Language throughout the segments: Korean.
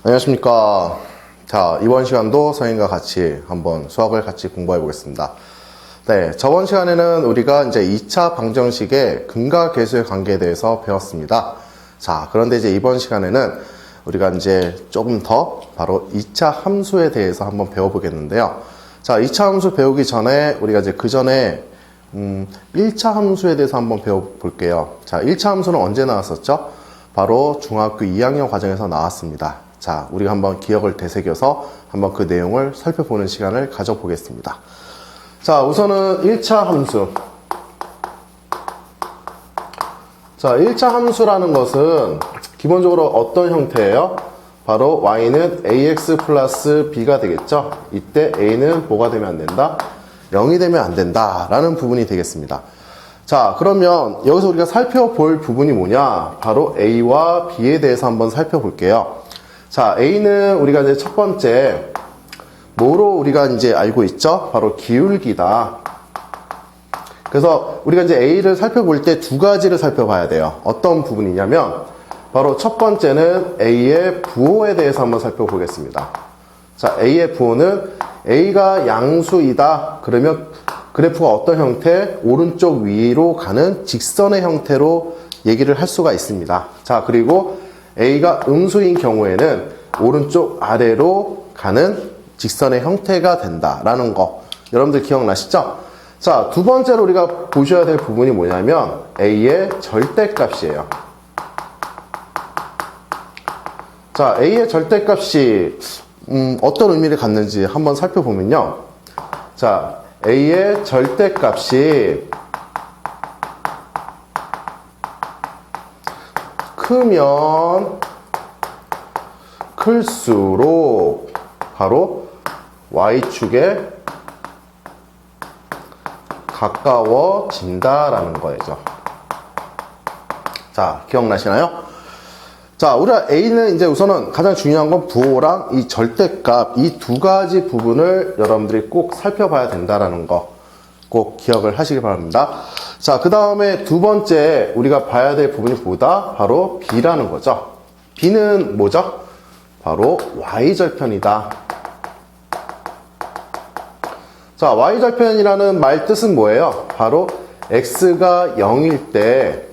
안녕하십니까. 자, 이번 시간도 선생님과 같이 한번 수학을 같이 공부해 보겠습니다. 네, 저번 시간에는 우리가 이제 2차 방정식의 근과 계수의 관계에 대해서 배웠습니다. 자, 그런데 이제 이번 시간에는 우리가 이제 조금 더 바로 2차 함수에 대해서 한번 배워보겠는데요. 자, 2차 함수 배우기 전에 우리가 이제 그 전에 1차 함수에 대해서 한번 배워볼게요. 자, 1차 함수는 언제 나왔었죠? 바로 중학교 2학년 과정에서 나왔습니다. 자, 우리가 한번 기억을 되새겨서 한번 그 내용을 살펴보는 시간을 가져보겠습니다. 자, 우선은 1차 함수. 자, 1차 함수라는 것은 기본적으로 어떤 형태예요? 바로 y는 ax 플러스 b가 되겠죠? 이때 a는 뭐가 되면 안 된다? 0이 되면 안 된다 라는 부분이 되겠습니다. 자, 그러면 여기서 우리가 살펴볼 부분이 뭐냐? 바로 a와 b에 대해서 한번 살펴볼게요. 자, a는 우리가 이제 첫 번째 뭐로 우리가 이제 알고 있죠? 바로 기울기다. 그래서 우리가 이제 a를 살펴볼 때 두 가지를 살펴봐야 돼요. 어떤 부분이냐면 바로 첫 번째는 a의 부호에 대해서 한번 살펴보겠습니다. 자, a의 부호는 a가 양수이다. 그러면 그래프가 어떤 형태? 오른쪽 위로 가는 직선의 형태로 얘기를 할 수가 있습니다. 자, 그리고 a가 음수인 경우에는 오른쪽 아래로 가는 직선의 형태가 된다라는 거. 여러분들 기억나시죠? 자, 두 번째로 우리가 보셔야 될 부분이 뭐냐면 a의 절대값이에요. 자, a의 절대값이 어떤 의미를 갖는지 한번 살펴보면요. 자, a의 절대값이 크면 클수록 바로 y축에 가까워진다라는 거죠. 자, 기억나시나요? 자, 우리가 a는 이제 우선은 가장 중요한 건 부호랑 이 절대값 이 두 가지 부분을 여러분들이 꼭 살펴봐야 된다라는 거 꼭 기억을 하시기 바랍니다. 자, 그 다음에 두 번째 우리가 봐야 될 부분이 뭐다? 바로 b라는 거죠. b는 뭐죠? 바로 y절편이다. 자, y절편이라는 말 뜻은 뭐예요? 바로 x가 0일 때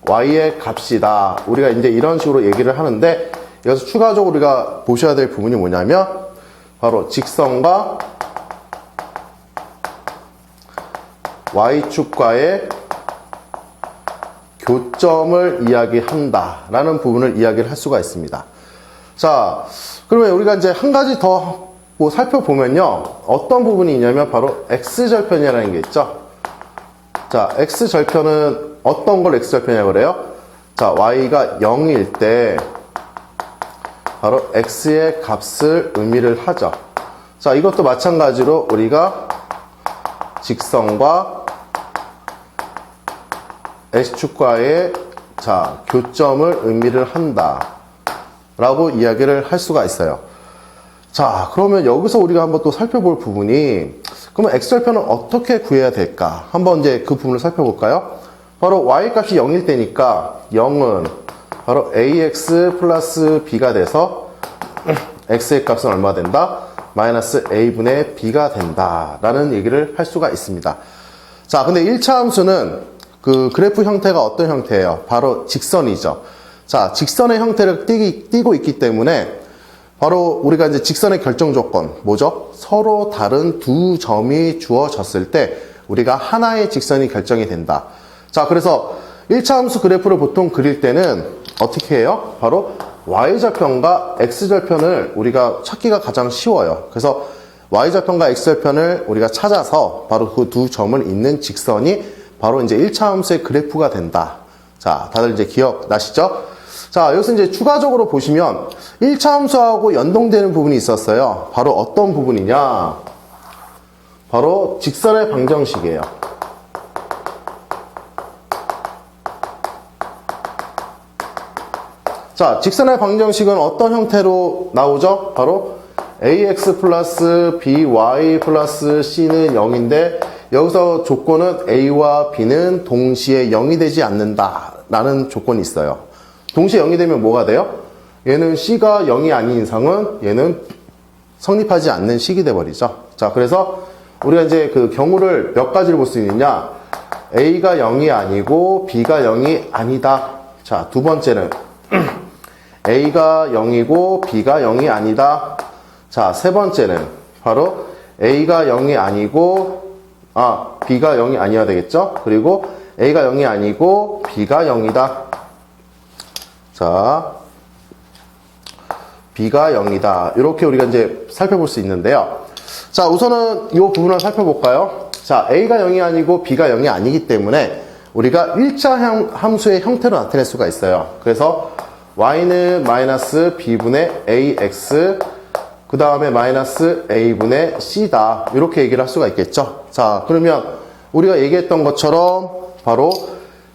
y의 값이다. 우리가 이제 이런 식으로 얘기를 하는데 여기서 추가적으로 우리가 보셔야 될 부분이 뭐냐면 바로 직선과 y축과의 교점을 이야기한다 라는 부분을 이야기를 할 수가 있습니다. 자, 그러면 우리가 이제 한 가지 더 뭐 살펴보면요. 어떤 부분이 있냐면 바로 x절편이라는 게 있죠. 자, x절편은 어떤 걸 x절편이라고 그래요? 자, y가 0일 때 바로 x의 값을 의미를 하죠. 자, 이것도 마찬가지로 우리가 직선과 x축과의 자, 교점을 의미를 한다 라고 이야기를 할 수가 있어요. 자, 그러면 여기서 우리가 한번 또 살펴볼 부분이 그러면 x절편은 어떻게 구해야 될까? 한번 이제 그 부분을 살펴볼까요? 바로 y값이 0일 때니까 0은 바로 ax 플러스 b가 돼서 x의 값은 얼마 된다? 마이너스 a분의 b가 된다 라는 얘기를 할 수가 있습니다. 자, 근데 1차 함수는 그 그래프 형태가 어떤 형태예요? 바로 직선이죠. 자, 직선의 형태를 띠고 있기 때문에 바로 우리가 이제 직선의 결정 조건 뭐죠? 서로 다른 두 점이 주어졌을 때 우리가 하나의 직선이 결정이 된다. 자, 그래서 1차 함수 그래프를 보통 그릴 때는 어떻게 해요? 바로 y절편과 x절편을 우리가 찾기가 가장 쉬워요. 그래서 y절편과 x절편을 우리가 찾아서 바로 그 두 점을 잇는 직선이 바로 이제 1차 함수의 그래프가 된다. 자, 다들 이제 기억나시죠? 자, 여기서 이제 추가적으로 보시면 1차 함수하고 연동되는 부분이 있었어요. 바로 어떤 부분이냐? 바로 직선의 방정식이에요. 자, 직선의 방정식은 어떤 형태로 나오죠? 바로 ax 플러스 by 플러스 c는 0인데 여기서 조건은 a와 b는 동시에 0이 되지 않는다 라는 조건이 있어요. 동시에 0이 되면 뭐가 돼요? 얘는 C가 0이 아닌 이상은 얘는 성립하지 않는 식이 돼버리죠. 자, 그래서 우리가 이제 그 경우를 몇 가지를 볼 수 있느냐. A가 0이 아니고 B가 0이 아니다. 자, 두 번째는 A가 0이고 B가 0이 아니다. 자, 세 번째는 바로 A가 0이 아니고 B가 0이 아니어야 되겠죠. 그리고 A가 0이 아니고 B가 0이다. 자, B가 0이다. 이렇게 우리가 이제 살펴볼 수 있는데요. 자, 우선은 이 부분을 살펴볼까요? 자, A가 0이 아니고 B가 0이 아니기 때문에 우리가 1차 함수의 형태로 나타낼 수가 있어요. 그래서 y는 마이너스 b분의 ax 그 다음에 마이너스 a분의 c다. 이렇게 얘기를 할 수가 있겠죠. 자, 그러면 우리가 얘기했던 것처럼 바로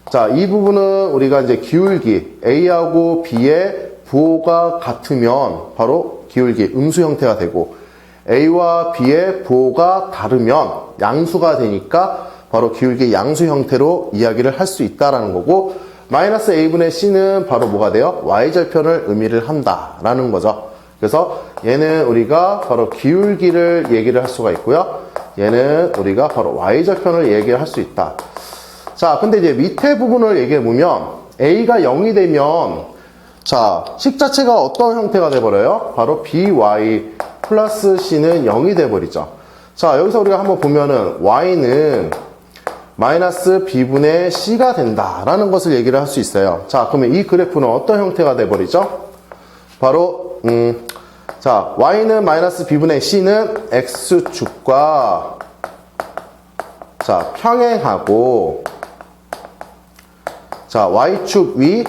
자, 이 부분은 우리가 이제 기울기 a하고 b의 부호가 같으면 바로 기울기 음수 형태가 되고 a와 b의 부호가 다르면 양수가 되니까 바로 기울기 양수 형태로 이야기를 할 수 있다라는 거고, 마이너스 a분의 c는 바로 뭐가 돼요? y절편을 의미를 한다라는 거죠. 그래서 얘는 우리가 바로 기울기를 얘기를 할 수가 있고요. 얘는 우리가 바로 y절편을 얘기를 할 수 있다. 자, 근데 이제 밑에 부분을 얘기해 보면 a가 0이 되면 자, 식 자체가 어떤 형태가 돼버려요? 바로 by 플러스 c는 0이 돼버리죠. 자, 여기서 우리가 한번 보면은 y는 마이너스 b분의 c가 된다라는 것을 얘기를 할 수 있어요. 자, 그러면 이 그래프는 어떤 형태가 돼버리죠? 바로 자, y는 마이너스 b분의 c는 x축과 자, 평행하고 자, y축 위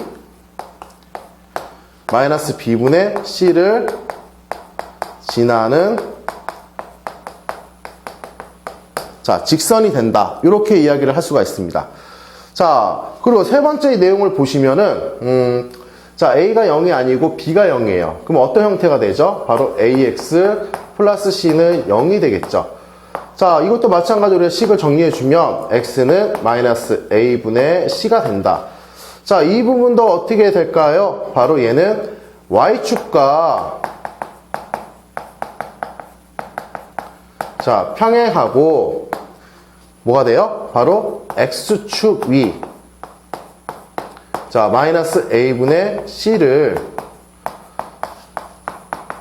마이너스 b분의 c를 지나는 자, 직선이 된다. 이렇게 이야기를 할 수가 있습니다. 자, 그리고 세 번째 내용을 보시면은 자, a가 0이 아니고 b가 0이에요. 그럼 어떤 형태가 되죠? 바로 ax 플러스 c는 0이 되겠죠. 자, 이것도 마찬가지로 식을 정리해주면 x는 마이너스 a분의 c가 된다. 자, 이 부분도 어떻게 될까요? 바로 얘는 y축과 자, 평행하고 뭐가 돼요? 바로 x축 위 자, 마이너스 a분의 c를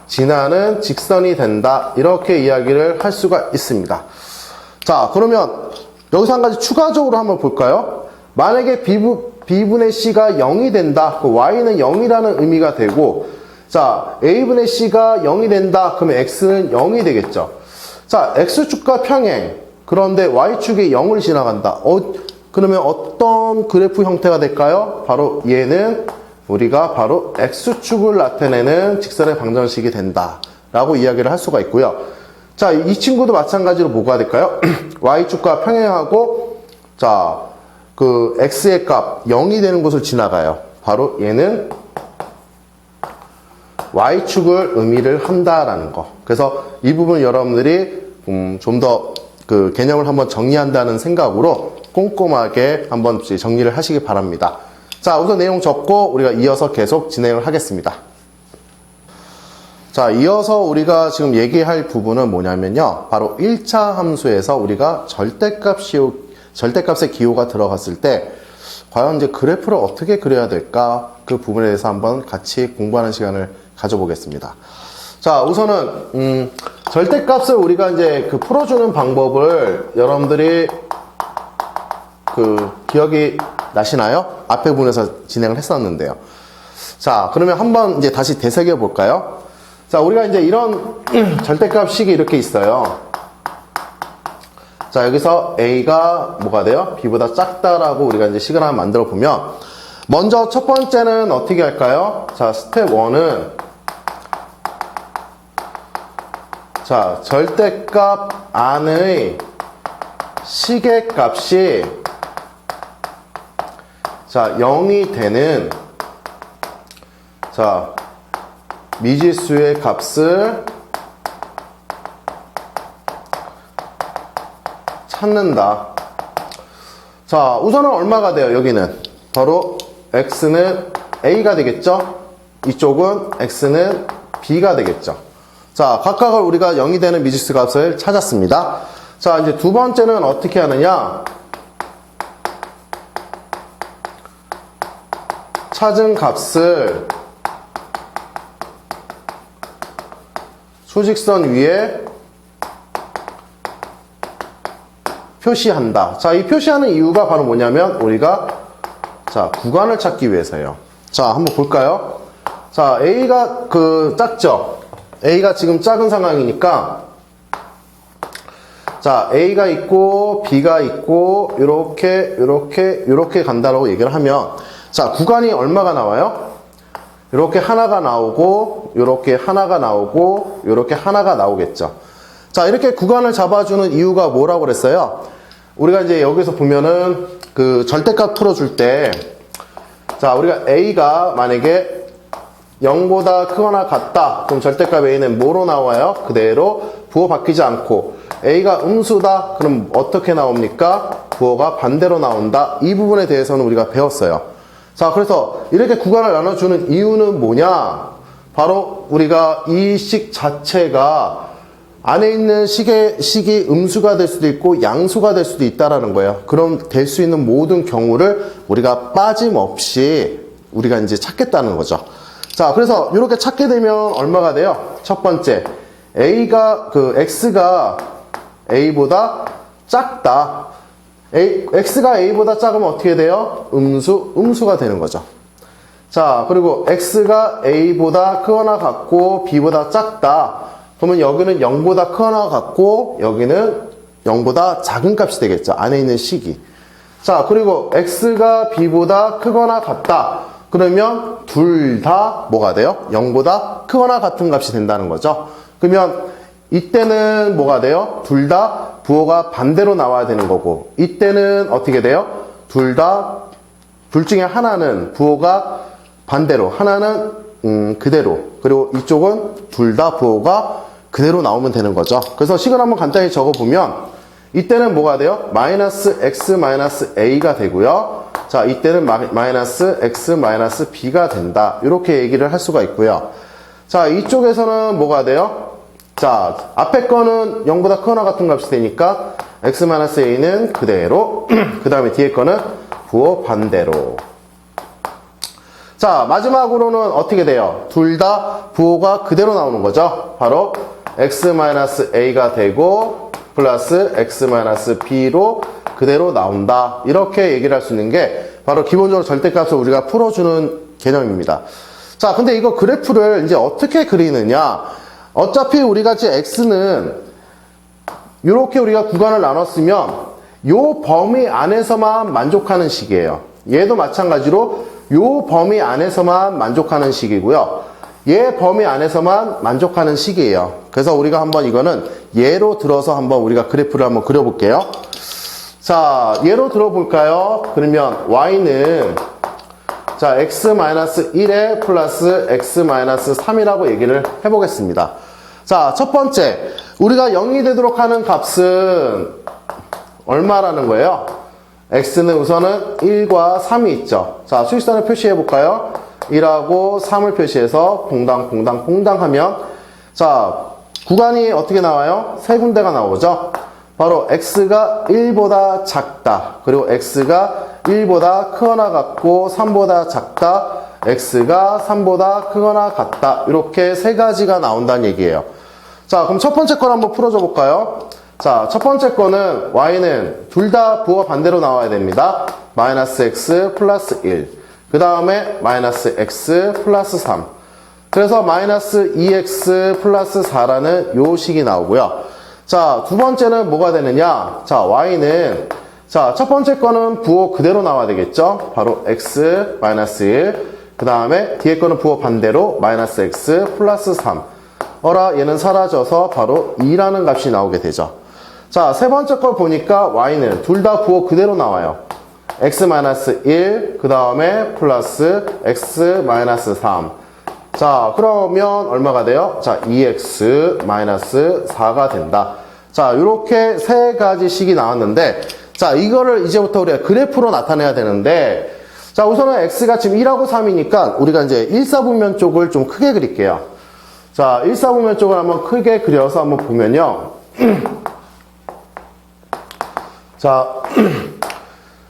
지나는 직선이 된다. 이렇게 이야기를 할 수가 있습니다. 자, 그러면 여기서 한 가지 추가적으로 한번 볼까요? 만약에 b분의 c가 0이 된다. 그 y는 0이라는 의미가 되고 자, a분의 c가 0이 된다. 그러면 x는 0이 되겠죠. 자, x축과 평행. 그런데 y축이 0을 지나간다. 그러면 어떤 그래프 형태가 될까요? 바로 얘는 우리가 바로 x축을 나타내는 직선의 방정식이 된다. 라고 이야기를 할 수가 있고요. 자, 이 친구도 마찬가지로 뭐가 될까요? y축과 평행하고 자, 그 x의 값 0이 되는 곳을 지나가요. 바로 얘는 y축을 의미를 한다라는 거. 그래서 이 부분 여러분들이 좀 더 그 개념을 한번 정리한다는 생각으로 꼼꼼하게 한번 정리를 하시기 바랍니다. 자, 우선 내용 적고 우리가 이어서 계속 진행을 하겠습니다. 자, 이어서 우리가 지금 얘기할 부분은 뭐냐면요. 바로 1차 함수에서 우리가 절대값의 기호가 들어갔을 때 과연 이제 그래프를 어떻게 그려야 될까? 그 부분에 대해서 한번 같이 공부하는 시간을 가져보겠습니다. 자, 우선은 절대값을 우리가 이제 그 풀어주는 방법을 여러분들이 그 기억이 나시나요? 앞에 부분에서 진행을 했었는데요. 자, 그러면 한번 이제 다시 되새겨 볼까요? 자, 우리가 이제 이런 절대값식이 이렇게 있어요. 자, 여기서 a가 뭐가 돼요? b보다 작다라고 우리가 이제 식을 하나 만들어 보면 먼저 첫 번째는 어떻게 할까요? 자, 스텝 1은 자, 절대값 안의 식의 값이 자, 0이 되는 자, 미지수의 값을 찾는다. 자, 우선은 얼마가 돼요? 여기는 바로 x는 a가 되겠죠? 이쪽은 x는 b가 되겠죠. 자, 각각을 우리가 0이 되는 미지수 값을 찾았습니다. 자, 이제 두 번째는 어떻게 하느냐? 찾은 값을 수직선 위에 표시한다. 자, 이 표시하는 이유가 바로 뭐냐면 우리가 자, 구간을 찾기 위해서예요. 자, 한번 볼까요? 자, A가 작죠? A가 지금 작은 상황이니까 자, A가 있고 B가 있고 요렇게 간다라고 얘기를 하면 자, 구간이 얼마가 나와요? 요렇게 하나가 나오고 요렇게 하나가 나오고 요렇게 하나가 나오겠죠. 자, 이렇게 구간을 잡아주는 이유가 뭐라고 그랬어요? 우리가 이제 여기서 보면은 절대값 풀어줄 때 자, 우리가 A가 만약에 0보다 크거나 같다. 그럼 절대값 A는 뭐로 나와요? 그대로 부호 바뀌지 않고 A가 음수다. 그럼 어떻게 나옵니까? 부호가 반대로 나온다. 이 부분에 대해서는 우리가 배웠어요. 자, 그래서 이렇게 구간을 나눠주는 이유는 뭐냐? 바로 우리가 이 식 자체가 안에 있는 식이 음수가 될 수도 있고 양수가 될 수도 있다라는 거예요. 그럼 될 수 있는 모든 경우를 우리가 빠짐없이 우리가 이제 찾겠다는 거죠. 자, 그래서 이렇게 찾게 되면 얼마가 돼요? 첫 번째, x가 a보다 작다. x가 a보다 작으면 어떻게 돼요? 음수가 되는 거죠. 자, 그리고 x가 a보다 크거나 같고 b보다 작다. 그러면 여기는 0보다 크거나 같고 여기는 0보다 작은 값이 되겠죠. 안에 있는 식이. 자, 그리고 x가 b보다 크거나 같다. 그러면 둘 다 뭐가 돼요? 0보다 크거나 같은 값이 된다는 거죠. 그러면 이때는 뭐가 돼요? 둘 다 부호가 반대로 나와야 되는 거고 이때는 어떻게 돼요? 둘 중에 하나는 부호가 반대로 하나는 그대로 그리고 이쪽은 둘 다 부호가 그대로 나오면 되는 거죠. 그래서 식을 한번 간단히 적어보면 이때는 뭐가 돼요? 마이너스 x 마이너스 a가 되고요. 자, 이때는 마이너스 x 마이너스 b가 된다. 이렇게 얘기를 할 수가 있고요. 자, 이쪽에서는 뭐가 돼요? 자, 앞에 거는 0보다 크거나 같은 값이 되니까 x 마이너스 a는 그대로 그 다음에 뒤에 거는 부호 반대로. 자, 마지막으로는 어떻게 돼요? 둘 다 부호가 그대로 나오는 거죠. 바로 x-a가 되고 플러스 x-b로 그대로 나온다. 이렇게 얘기를 할 수 있는 게 바로 기본적으로 절대값을 우리가 풀어주는 개념입니다. 자, 근데 이거 그래프를 이제 어떻게 그리느냐? 어차피 우리가 이제 x는 이렇게 우리가 구간을 나눴으면 요 범위 안에서만 만족하는 식이에요. 얘도 마찬가지로 요 범위 안에서만 만족하는 식이고요. 얘 범위 안에서만 만족하는 식이에요. 그래서 우리가 한번 이거는 예로 들어서 한번 우리가 그래프를 한번 그려볼게요. 자, 예로 들어볼까요? 그러면 y는 자, x-1에 플러스 x-3이라고 얘기를 해보겠습니다. 자, 첫 번째 우리가 0이 되도록 하는 값은 얼마라는 거예요? x는 우선은 1과 3이 있죠. 자, 수직선을 표시해 볼까요? 1하고 3을 표시해서 퐁당 하면 자, 구간이 어떻게 나와요? 세 군데가 나오죠. 바로 x가 1보다 작다. 그리고 x가 1보다 크거나 같고 3보다 작다. x가 3보다 크거나 같다. 이렇게 세 가지가 나온다는 얘기예요. 자, 그럼 첫 번째 걸 한번 풀어줘 볼까요? 자, 첫 번째 거는 y는 둘 다 부호가 반대로 나와야 됩니다. 마이너스 x 플러스 1. 그 다음에 마이너스 x 플러스 3. 그래서 마이너스 2x 플러스 4라는 요 식이 나오고요. 자, 두 번째는 뭐가 되느냐? 자, y는 자, 첫 번째 거는 부호 그대로 나와야 되겠죠? 바로 x 마이너스 1. 그 다음에 뒤에 거는 부호 반대로 마이너스 x 플러스 3. 어라, 얘는 사라져서 바로 2라는 값이 나오게 되죠. 자, 세 번째 걸 보니까 y는 둘 다 부호 그대로 나와요. x-1, 그 다음에 플러스 x-3. 자, 그러면 얼마가 돼요? 자, 2x-4가 된다. 자, 이렇게 세 가지 식이 나왔는데, 자, 이거를 이제부터 우리가 그래프로 나타내야 되는데, 자, 우선은 x가 지금 1하고 3이니까 우리가 이제 1사분면 쪽을 좀 크게 그릴게요. 자, 1사분면 쪽을 한번 크게 그려서 한번 보면요. 자,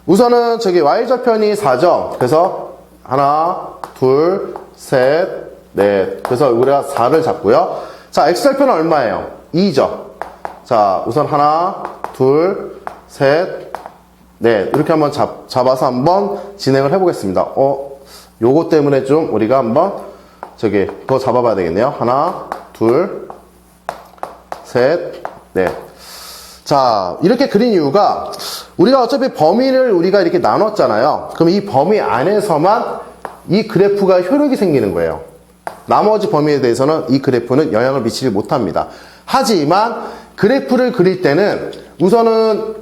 우선은 저기 y절편이 4죠. 그래서 하나, 둘, 셋, 넷. 그래서 우리가 4를 잡고요. 자, x절편은 얼마예요? 2죠. 자, 우선 하나, 둘, 셋, 넷. 이렇게 한번 잡아서 한번 진행을 해보겠습니다. 요거 때문에 좀 우리가 한번 저기 그거 잡아봐야 되겠네요. 하나, 둘, 셋, 넷. 자, 이렇게 그린 이유가 우리가 어차피 범위를 우리가 이렇게 나눴잖아요. 그럼 이 범위 안에서만 이 그래프가 효력이 생기는 거예요. 나머지 범위에 대해서는 이 그래프는 영향을 미치지 못합니다. 하지만 그래프를 그릴 때는 우선은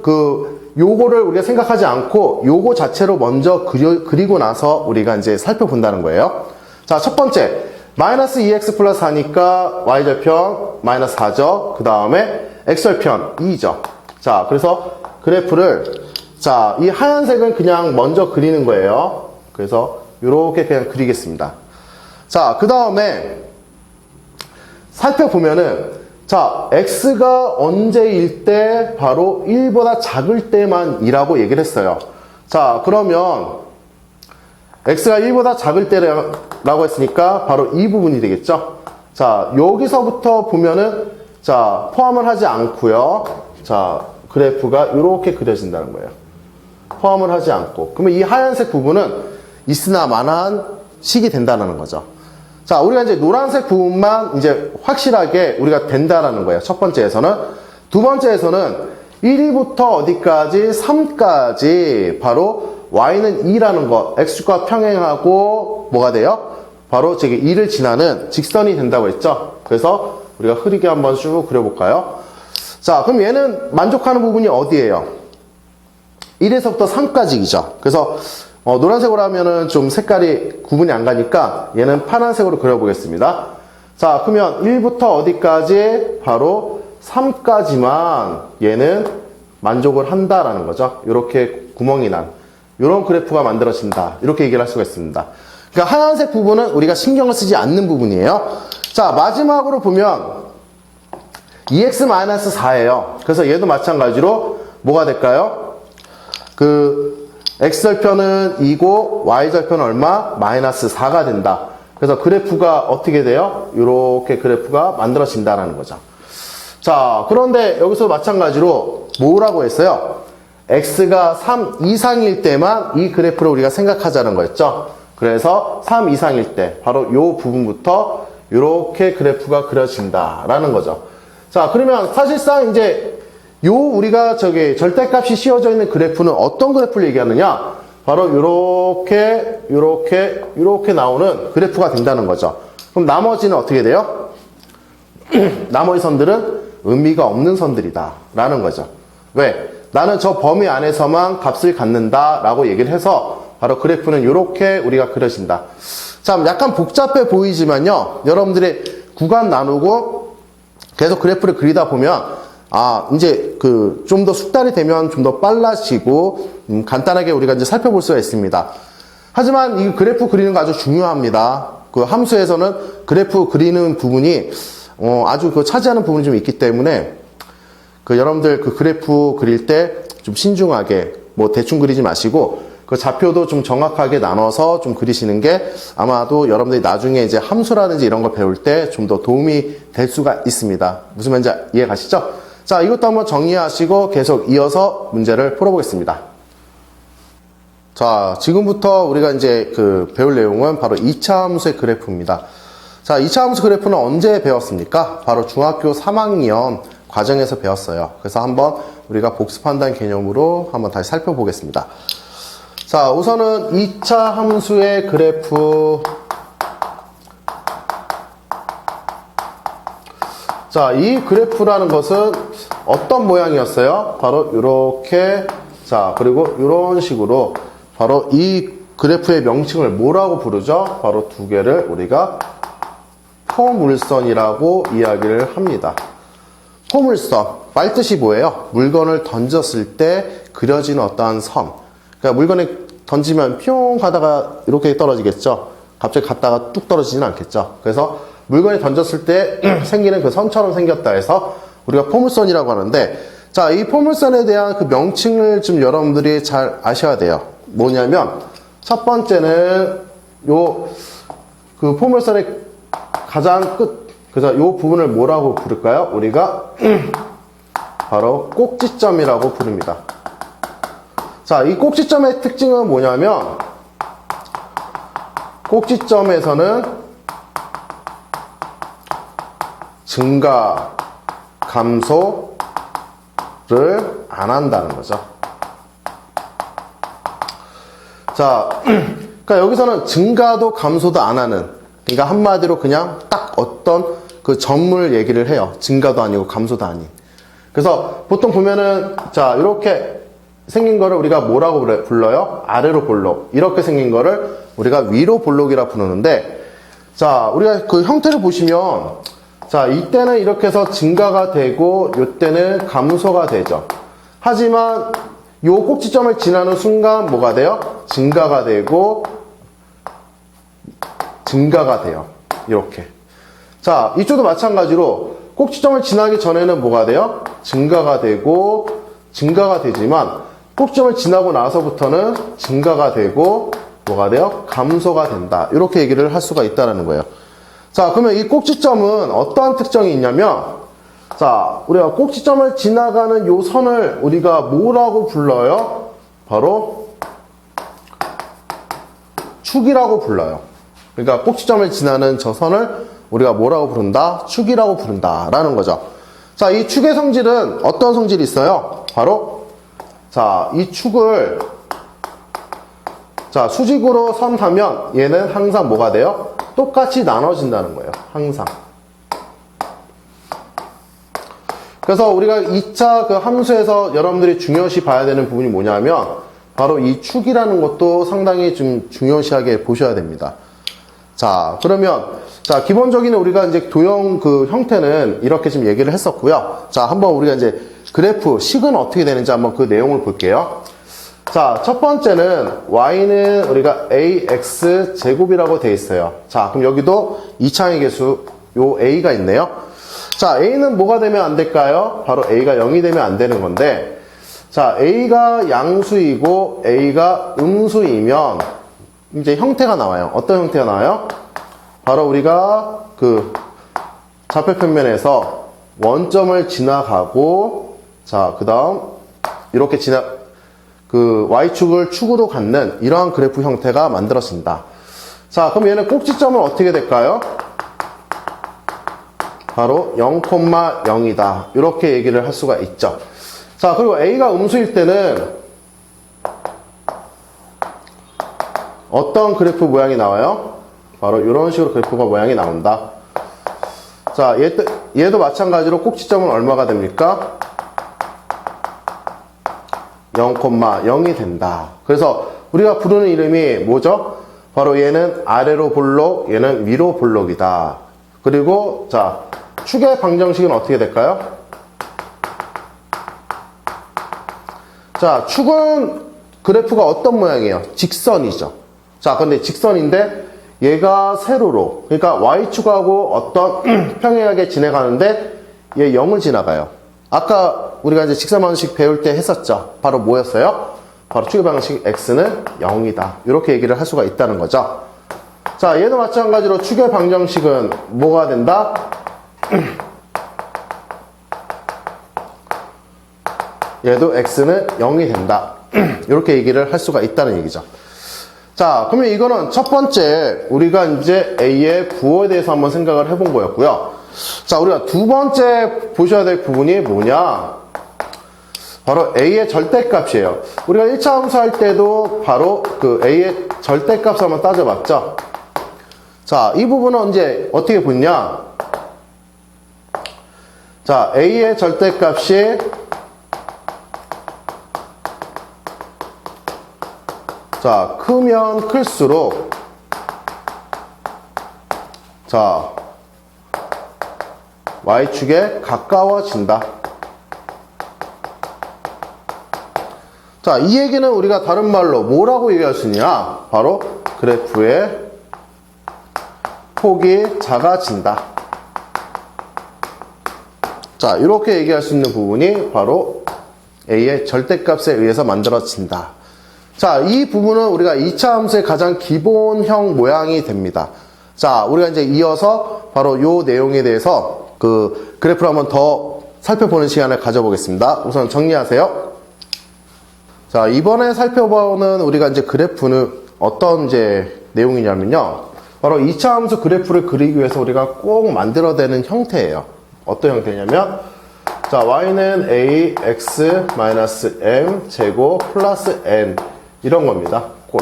요거를 우리가 생각하지 않고 요거 자체로 먼저 그리고 나서 우리가 이제 살펴본다는 거예요. 자, 첫 번째 마이너스 2x 플러스 4니까 y절편 마이너스 4죠. 그 다음에 x절편 2죠. 자, 그래서 그래프를 자, 이 하얀색은 그냥 먼저 그리는 거예요. 그래서 요렇게 그냥 그리겠습니다. 자, 그 다음에 살펴보면은 자, x가 언제일 때 바로 1보다 작을 때만이라고 얘기를 했어요. 자, 그러면 x가 1보다 작을 때라고 했으니까 바로 이 부분이 되겠죠. 자, 여기서부터 보면은 자, 포함을 하지 않고요. 자, 그래프가 이렇게 그려진다는 거예요. 포함을 하지 않고. 그러면 이 하얀색 부분은 있으나 마나한 식이 된다는 거죠. 자, 우리가 이제 노란색 부분만 이제 확실하게 우리가 된다라는 거예요. 첫 번째에서는. 두 번째에서는 1부터 어디까지? 3까지 바로 y는 2라는 거. x과 평행하고 뭐가 돼요? 바로 저기 2를 지나는 직선이 된다고 했죠. 그래서 우리가 흐리게 한번 쭉 그려볼까요? 자, 그럼 얘는 만족하는 부분이 어디예요? 1에서부터 3까지이죠. 그래서 노란색으로 하면은 좀 색깔이 구분이 안 가니까 얘는 파란색으로 그려보겠습니다. 자, 그러면 1부터 어디까지? 바로 3까지만 얘는 만족을 한다라는 거죠. 이렇게 구멍이 난 이런 그래프가 만들어진다. 이렇게 얘기를 할 수가 있습니다. 그러니까 하얀색 부분은 우리가 신경을 쓰지 않는 부분이에요. 자, 마지막으로 보면 2x-4예요. 그래서 얘도 마찬가지로 뭐가 될까요? x절편은 2고 y절편은 얼마? 마이너스 4가 된다. 그래서 그래프가 어떻게 돼요? 이렇게 그래프가 만들어진다는 거죠. 자, 그런데 여기서 마찬가지로 뭐라고 했어요? x가 3 이상일 때만 이 그래프를 우리가 생각하자는 거였죠. 그래서 3 이상일 때 바로 이 부분부터 이렇게 그래프가 그려진다라는 거죠. 자, 그러면 사실상 이제 우리가 저기 절대값이 씌워져 있는 그래프는 어떤 그래프를 얘기하느냐? 바로 이렇게 나오는 그래프가 된다는 거죠. 그럼 나머지는 어떻게 돼요? 나머지 선들은 의미가 없는 선들이다 라는 거죠. 왜? 나는 저 범위 안에서만 값을 갖는다 라고 얘기를 해서 바로 그래프는 이렇게 우리가 그려진다. 자, 약간 복잡해 보이지만요, 여러분들이 구간 나누고 계속 그래프를 그리다 보면 이제 좀 더 숙달이 되면 좀 더 빨라지고 간단하게 우리가 이제 살펴볼 수가 있습니다. 하지만 이 그래프 그리는 거 아주 중요합니다. 그 함수에서는 그래프 그리는 부분이 아주 차지하는 부분이 좀 있기 때문에 여러분들 그래프 그릴 때 좀 신중하게 뭐 대충 그리지 마시고 좌표도 좀 정확하게 나눠서 좀 그리시는 게 아마도 여러분들이 나중에 이제 함수라든지 이런 걸 배울 때 좀 더 도움이 될 수가 있습니다. 무슨 말인지 이해 가시죠? 자, 이것도 한번 정리하시고 계속 이어서 문제를 풀어보겠습니다. 자, 지금부터 우리가 이제 배울 내용은 바로 2차 함수의 그래프입니다. 자, 2차 함수 그래프는 언제 배웠습니까? 바로 중학교 3학년 과정에서 배웠어요. 그래서 한번 우리가 복습한다는 개념으로 한번 다시 살펴보겠습니다. 자, 우선은 2차 함수의 그래프. 자, 이 그래프라는 것은 어떤 모양이었어요? 바로 이렇게, 자, 그리고 이런 식으로 바로 이 그래프의 명칭을 뭐라고 부르죠? 바로 두 개를 우리가 포물선이라고 이야기를 합니다. 포물선, 말뜻이 뭐예요? 물건을 던졌을 때 그려지는 어떠한 선. 그러니까 물건을 던지면 피용 가다가 이렇게 떨어지겠죠. 갑자기 갔다가 뚝 떨어지진 않겠죠. 그래서 물건이 던졌을 때 생기는 그 선처럼 생겼다 해서 우리가 포물선이라고 하는데, 자, 이 포물선에 대한 그 명칭을 좀 여러분들이 잘 아셔야 돼요. 뭐냐면, 첫 번째는 그 포물선의 가장 끝, 그래서 요 부분을 뭐라고 부를까요? 우리가 바로 꼭지점이라고 부릅니다. 자, 이 꼭지점의 특징은 뭐냐면, 꼭지점에서는 증가, 감소를 안 한다는 거죠. 자, 그러니까 여기서는 증가도 감소도 안 하는, 그러니까 한마디로 그냥 딱 어떤 그 점을 얘기를 해요. 증가도 아니고 감소도 아닌. 그래서 보통 보면은, 자, 이렇게 생긴 거를 우리가 뭐라고 불러요? 아래로 볼록. 이렇게 생긴 거를 우리가 위로 볼록이라 부르는데, 자, 우리가 그 형태를 보시면, 자, 이때는 이렇게 해서 증가가 되고, 이때는 감소가 되죠. 하지만, 요 꼭지점을 지나는 순간 뭐가 돼요? 증가가 되고, 증가가 돼요. 이렇게. 자, 이쪽도 마찬가지로, 꼭지점을 지나기 전에는 뭐가 돼요? 증가가 되고, 증가가 되지만, 꼭지점을 지나고 나서부터는 증가가 되고, 뭐가 돼요? 감소가 된다. 이렇게 얘기를 할 수가 있다는 거예요. 자, 그러면 이 꼭지점은 어떠한 특징이 있냐면, 자, 우리가 꼭지점을 지나가는 요 선을 우리가 뭐라고 불러요? 바로 축이라고 불러요. 그러니까 꼭지점을 지나는 저 선을 우리가 뭐라고 부른다? 축이라고 부른다 라는 거죠. 자, 이 축의 성질은 어떤 성질이 있어요? 바로, 자, 이 축을, 자, 수직으로 선하면 얘는 항상 뭐가 돼요? 똑같이 나눠진다는 거예요. 항상. 그래서 우리가 2차 그 함수에서 여러분들이 중요시 봐야 되는 부분이 뭐냐면, 바로 이 축이라는 것도 상당히 좀 중요시하게 보셔야 됩니다. 자, 그러면, 자, 기본적인 우리가 이제 도형 그 형태는 이렇게 좀 얘기를 했었고요. 자, 한번 우리가 이제 그래프, 식은 어떻게 되는지 한번 그 내용을 볼게요. 자, 첫 번째는 y는 우리가 ax 제곱이라고 되어 있어요. 자, 그럼 여기도 2차의 개수 요 a가 있네요. 자, a는 뭐가 되면 안 될까요? 바로 a가 0이 되면 안 되는 건데, 자, a가 양수이고 a가 음수이면 이제 형태가 나와요. 어떤 형태가 나와요? 바로 우리가 그 좌표 평면에서 원점을 지나가고, 자, 그 다음 이렇게 그 y축을 축으로 갖는 이러한 그래프 형태가 만들어진다. 자, 그럼 얘는 꼭지점은 어떻게 될까요? 바로 0,0이다. 이렇게 얘기를 할 수가 있죠. 자, 그리고 a가 음수일 때는 어떤 그래프 모양이 나와요? 바로 이런 식으로 그래프가 모양이 나온다. 자, 얘도 마찬가지로 꼭지점은 얼마가 됩니까? 0,0이 된다. 그래서 우리가 부르는 이름이 뭐죠? 바로 얘는 아래로 볼록, 얘는 위로 볼록이다. 그리고 자, 축의 방정식은 어떻게 될까요? 자, 축은 그래프가 어떤 모양이에요? 직선이죠. 자, 근데 직선인데 얘가 세로로, 그러니까 y축하고 어떤 평행하게 지나가는데 얘 0을 지나가요. 아까 우리가 이제 직선 방식 배울 때 했었죠. 바로 뭐였어요? 바로 축의 방식 x는 0이다. 이렇게 얘기를 할 수가 있다는 거죠. 자, 얘도 마찬가지로 축의 방정식은 뭐가 된다? 얘도 x는 0이 된다. 이렇게 얘기를 할 수가 있다는 얘기죠. 자, 그러면 이거는 첫 번째 우리가 이제 a의 부호에 대해서 한번 생각을 해본 거였고요. 자, 우리가 두 번째 보셔야 될 부분이 뭐냐? 바로 a의 절대값이에요. 우리가 1차 함수할 때도 바로 그 a의 절대값을 한번 따져봤죠. 자, 이 부분은 이제 어떻게 보냐? 자, a의 절대값이 자, 크면 클수록 자, y축에 가까워진다. 자, 이 얘기는 우리가 다른 말로 뭐라고 얘기할 수 있냐? 바로 그래프의 폭이 작아진다. 자, 이렇게 얘기할 수 있는 부분이 바로 A의 절대값에 의해서 만들어진다. 자, 이 부분은 우리가 2차 함수의 가장 기본형 모양이 됩니다. 자, 우리가 이제 이어서 바로 요 내용에 대해서 그 그래프를 한번 더 살펴보는 시간을 가져보겠습니다. 우선 정리하세요. 자, 이번에 살펴보는 우리가 이제 그래프는 어떤 이제 내용이냐면요. 바로 2차 함수 그래프를 그리기 위해서 우리가 꼭 만들어내는 형태예요. 어떤 형태냐면, 자, y는 a, x, m, 제곱, 플러스 n. 이런 겁니다. 꼴.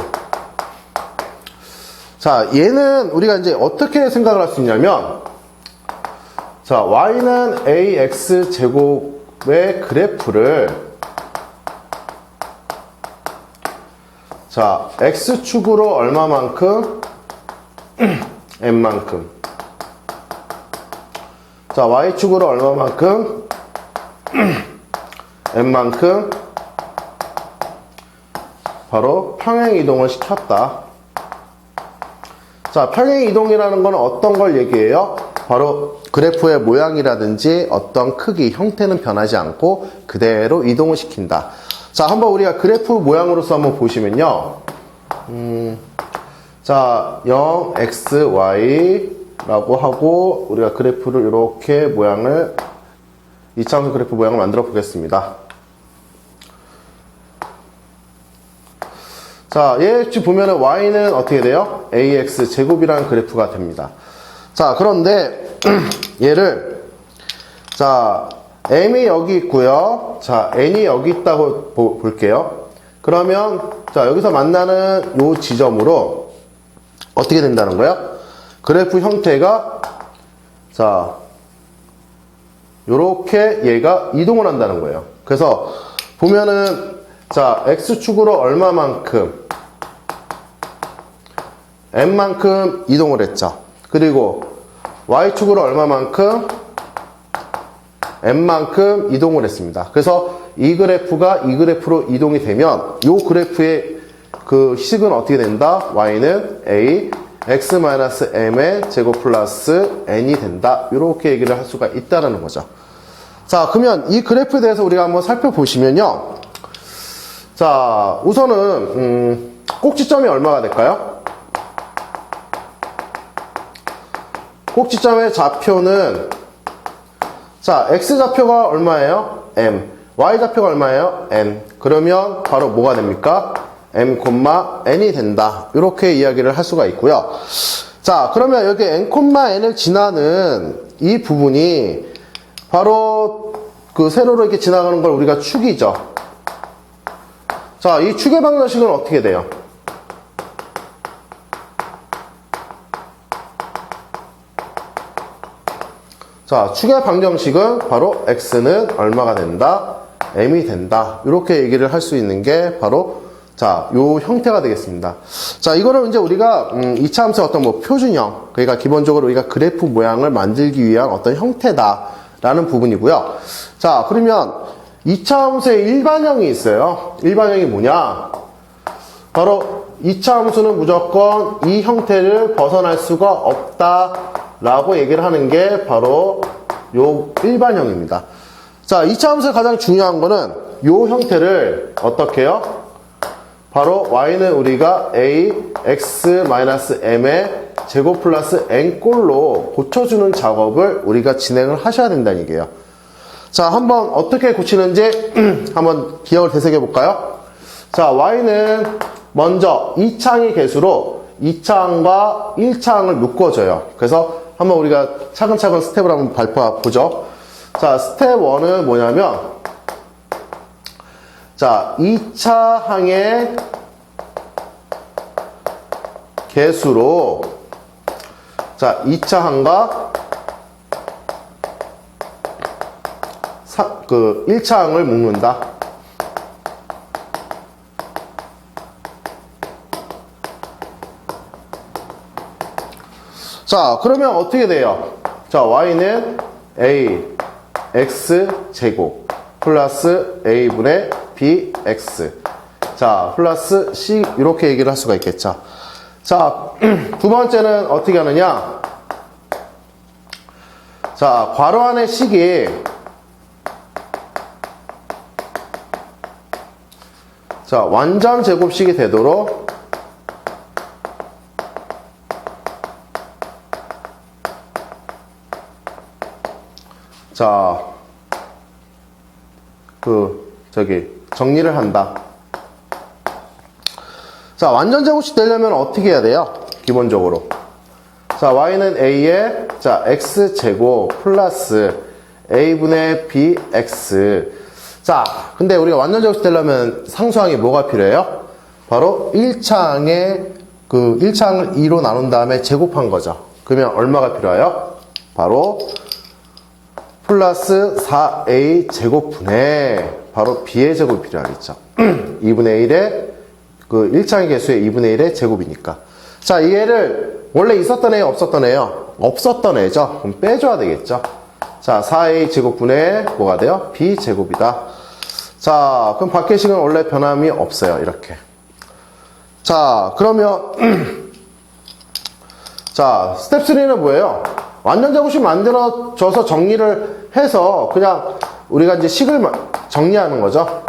자, 얘는 우리가 이제 어떻게 생각을 할 수 있냐면, 자, y는 ax 제곱의 그래프를, 자, x축으로 얼마만큼, n만큼. 자, y축으로 얼마만큼, n만큼, 바로 평행 이동을 시켰다. 자, 평행 이동이라는 건 어떤 걸 얘기해요? 바로 그래프의 모양이라든지 어떤 크기, 형태는 변하지 않고 그대로 이동을 시킨다. 자, 한번 우리가 그래프 모양으로서 한번 보시면요. 자, 0, x, y 라고 하고 우리가 그래프를 이렇게 모양을 2차함수 그래프 모양을 만들어 보겠습니다. 자, 얘 보면은 y는 어떻게 돼요? ax 제곱이라는 그래프가 됩니다. 자, 그런데 얘를 자, m이 여기 있고요. 자, n이 여기 있다고 볼게요. 그러면 자, 여기서 만나는 요 지점으로 어떻게 된다는 거예요? 그래프 형태가 자, 요렇게 얘가 이동을 한다는 거예요. 그래서 보면은 자, x축으로 얼마만큼 n만큼 이동을 했죠. 그리고 y축으로 얼마만큼 n만큼 이동을 했습니다. 그래서 이 그래프가 이 그래프로 이동이 되면 요 그래프의 그 식은 어떻게 된다? y는 a x-m의 제곱 플러스 n이 된다. 이렇게 얘기를 할 수가 있다는 거죠. 자, 그러면 이 그래프에 대해서 우리가 한번 살펴보시면요. 자, 우선은 꼭지점이 얼마가 될까요? 꼭지점의 좌표는 자, x좌표가 얼마예요? m. y좌표가 얼마예요? n. 그러면 바로 뭐가 됩니까? m, n이 된다. 이렇게 이야기를 할 수가 있고요. 자, 그러면 여기 n, n을 지나는 이 부분이 바로 그 세로로 이렇게 지나가는 걸 우리가 축이죠. 자, 이 축의 방정식은 어떻게 돼요? 자, 축의 방정식은 바로 x는 얼마가 된다? m이 된다. 이렇게 얘기를 할 수 있는 게 바로 자, 요 형태가 되겠습니다. 자, 이거는 이제 우리가 2차 함수의 어떤 뭐 표준형, 그러니까 기본적으로 우리가 그래프 모양을 만들기 위한 어떤 형태다라는 부분이고요. 자, 그러면 2차 함수의 일반형이 있어요. 일반형이 뭐냐? 바로 2차 함수는 무조건 이 형태를 벗어날 수가 없다라고 얘기를 하는 게 바로 요 일반형입니다. 자, 2차 함수의 가장 중요한 거는 요 형태를 어떻게 해요? 바로 y는 우리가 a, x-m의 제곱 플러스 n꼴로 고쳐주는 작업을 우리가 진행을 하셔야 된다는 얘기예요. 자, 한번 어떻게 고치는지 한번 기억을 되새겨 볼까요? 자, y는 먼저 2차항의 개수로 2차항과 1차항을 묶어줘요. 그래서 한번 우리가 차근차근 스텝을 한번 밟아보죠. 자, 스텝 1은 뭐냐면 자, 2차 항의 개수로 자, 2차 항과 1차 항을 묶는다. 자, 그러면 어떻게 돼요? 자, y는 a x 제곱 플러스 a분의 bx 자, 플러스 C, 이렇게 얘기를 할 수가 있겠죠. 자, 두 번째는 어떻게 하느냐. 자, 괄호 안의 식이, 자, 완전 제곱식이 되도록, 자, 정리를 한다. 자, 완전 제곱식 되려면 어떻게 해야 돼요? 기본적으로. 자, y는 a에, 자, x제곱 플러스 a분의 bx. 자, 근데 우리가 완전 제곱식 되려면 상수항이 뭐가 필요해요? 바로 1창에, 1창을 2로 나눈 다음에 제곱한 거죠. 그러면 얼마가 필요해요? 바로 플러스 4a 제곱분의 바로 b의 제곱이 필요하겠죠. 2분의 1의 1창의 개수의 2분의 1의 제곱이니까. 자, 이 애를 원래 있었던 애요, 없었던 애요? 없었던 애죠. 그럼 빼줘야 되겠죠. 자, 4a 제곱분의 뭐가 돼요? b 제곱이다. 자, 그럼 밖의 식은 원래 변함이 없어요. 이렇게. 자, 그러면 자, 스텝 3는 뭐예요? 완전 제곱식 만들어져서 정리를 해서 그냥 우리가 이제 식을 정리하는 거죠.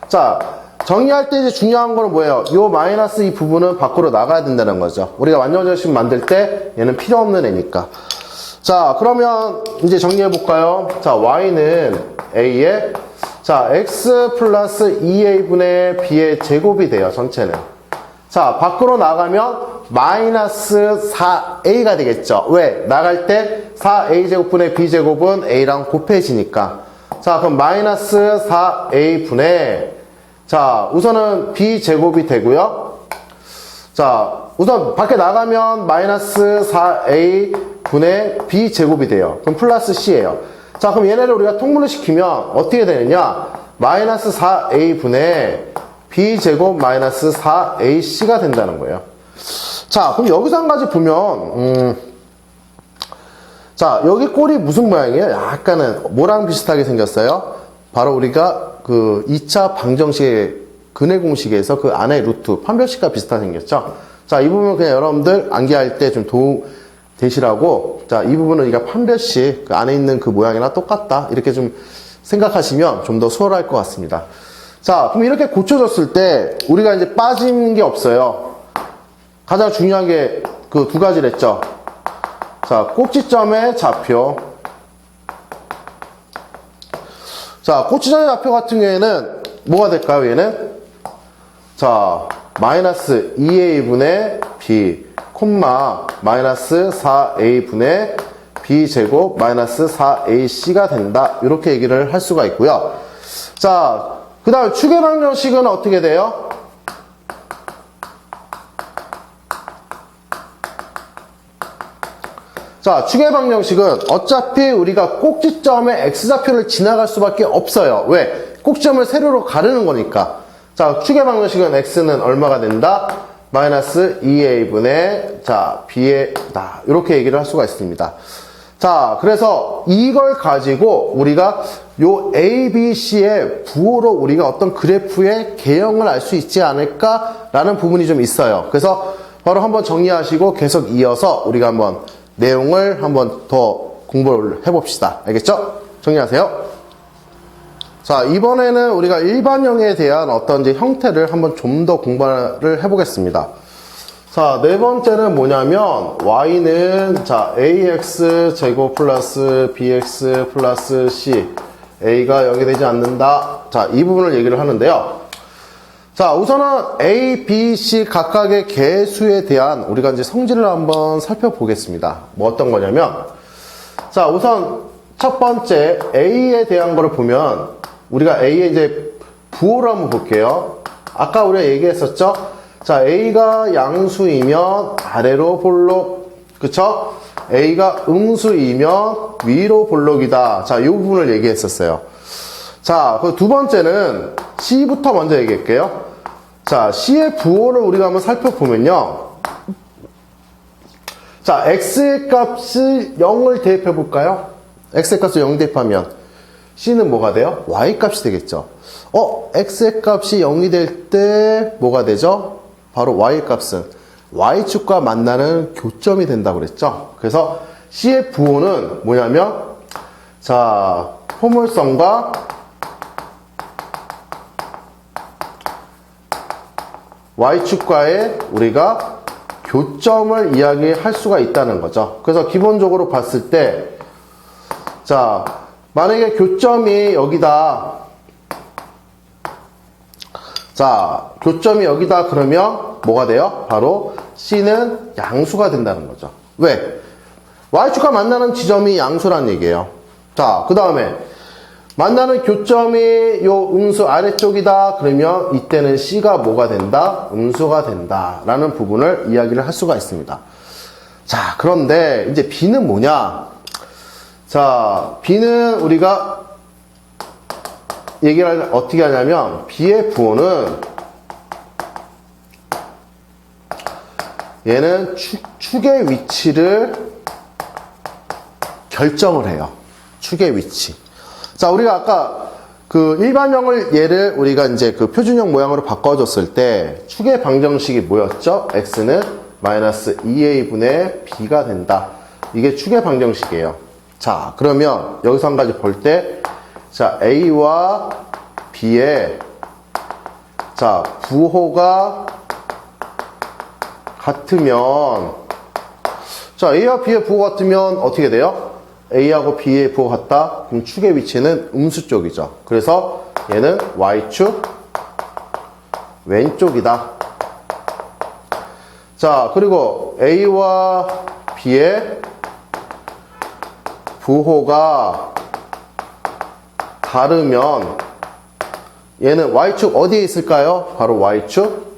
자, 정리할 때 이제 중요한 거는 뭐예요? 요 마이너스 이 부분은 밖으로 나가야 된다는 거죠. 우리가 완전 제곱식 만들 때 얘는 필요 없는 애니까. 자, 그러면 이제 정리해 볼까요? 자, y는 a에, 자, x 플러스 2a분의 b의 제곱이 돼요, 전체는. 자, 밖으로 나가면 마이너스 4a가 되겠죠. 왜? 나갈 때 4a 제곱분의 b 제곱은 a랑 곱해지니까. 자, 그럼 마이너스 4a분의, 자, 우선은 b 제곱이 되고요. 자, 우선 밖에 나가면 마이너스 4a분의 b 제곱이 돼요. 그럼 플러스 c예요. 자, 그럼 얘네를 우리가 통분을 시키면 어떻게 되느냐? 마이너스 4a분의 b제곱 마이너스 4ac가 된다는 거예요. 자, 그럼 여기서 한 가지 보면, 자, 여기 꼴이 무슨 모양이에요? 약간은 뭐랑 비슷하게 생겼어요? 바로 우리가 2차 방정식의 근해 공식에서 그 안에 루트, 판별식과 비슷하게 생겼죠? 자, 이 부분은 그냥 여러분들 암기할 때 좀 도움 되시라고, 자, 이 부분은 우리가 판별식, 그 안에 있는 그 모양이랑 똑같다. 이렇게 좀 생각하시면 좀 더 수월할 것 같습니다. 자, 그럼 이렇게 고쳐졌을 때 우리가 이제 빠진 게 없어요. 가장 중요한 게 그 두 가지랬죠. 자, 꼭지점의 좌표. 자, 꼭지점의 좌표 같은 경우에는 뭐가 될까요, 얘는? 자, 마이너스 2a분의 b, 콤마, 마이너스 4a분의 b제곱, 마이너스 4ac가 된다. 이렇게 얘기를 할 수가 있고요. 자, 그 다음 축의 방정식은 어떻게 돼요? 자, 축의 방정식은 어차피 우리가 꼭지점의 x좌표를 지나갈 수밖에 없어요. 왜? 꼭지점을 세로로 가르는 거니까. 자, 축의 방정식은 x는 얼마가 된다? 마이너스 2a분의 자, b의 다 이렇게 얘기를 할 수가 있습니다. 자, 그래서 이걸 가지고 우리가 요 A, B, C의 부호로 우리가 어떤 그래프의 개형을 알 수 있지 않을까라는 부분이 좀 있어요. 그래서 바로 한번 정리하시고 계속 이어서 우리가 한번 내용을 한번 더 공부를 해봅시다. 알겠죠? 정리하세요. 자, 이번에는 우리가 일반형에 대한 어떤 이제 형태를 한번 좀 더 공부를 해보겠습니다. 자, 네 번째는 뭐냐면 y는 자 ax 제곱 플러스 bx 플러스 c a가 여기 되지 않는다. 자, 이 부분을 얘기를 하는데요. 자, 우선은 a, b, c 각각의 개수에 대한 우리가 이제 성질을 한번 살펴보겠습니다. 뭐 어떤 거냐면 자, 우선 첫 번째 a에 대한 거를 보면 우리가 a의 이제 부호를 한번 볼게요. 아까 우리가 얘기했었죠? 자, a가 양수이면 아래로 볼록, 그쵸? a가 음수이면 위로 볼록이다. 자, 이 부분을 얘기했었어요. 자, 그 두 번째는 c부터 먼저 얘기할게요. 자, c의 부호를 우리가 한번 살펴보면요. 자, x의 값을 0을 대입해 볼까요? x의 값을 0 대입하면 C는 뭐가 돼요? Y값이 되겠죠. X의 값이 0이 될 때 뭐가 되죠? 바로 Y값은 Y축과 만나는 교점이 된다고 그랬죠. 그래서 C의 부호는 뭐냐면, 자, 포물선과 Y축과의 우리가 교점을 이야기할 수가 있다는 거죠. 그래서 기본적으로 봤을 때, 자, 만약에 교점이 여기다, 자, 교점이 여기다 그러면 뭐가 돼요? 바로 C는 양수가 된다는 거죠. 왜? Y축과 만나는 지점이 양수란 얘기예요. 자, 그 다음에 만나는 교점이 요 음수 아래쪽이다 그러면 이때는 C가 뭐가 된다? 음수가 된다 라는 부분을 이야기를 할 수가 있습니다. 자, 그런데 이제 B는 뭐냐? 자, B는 우리가 얘기를 어떻게 하냐면, B의 부호는 얘는 축의 위치를 결정을 해요. 축의 위치. 자, 우리가 아까 그 일반형을 예를 우리가 이제 그 표준형 모양으로 바꿔줬을 때 축의 방정식이 뭐였죠? X는 마이너스 2A분의 B가 된다. 이게 축의 방정식이에요. 자, 그러면 여기서 한 가지 볼 때, 자, A와 B의, 자, 부호가 같으면, 자, A와 B의 부호가 같으면 어떻게 돼요? A하고 B의 부호가 같다? 그럼 축의 위치는 음수 쪽이죠. 그래서 얘는 Y축 왼쪽이다. 자, 그리고 A와 B의 부호가 다르면 얘는 Y축 어디에 있을까요? 바로 Y축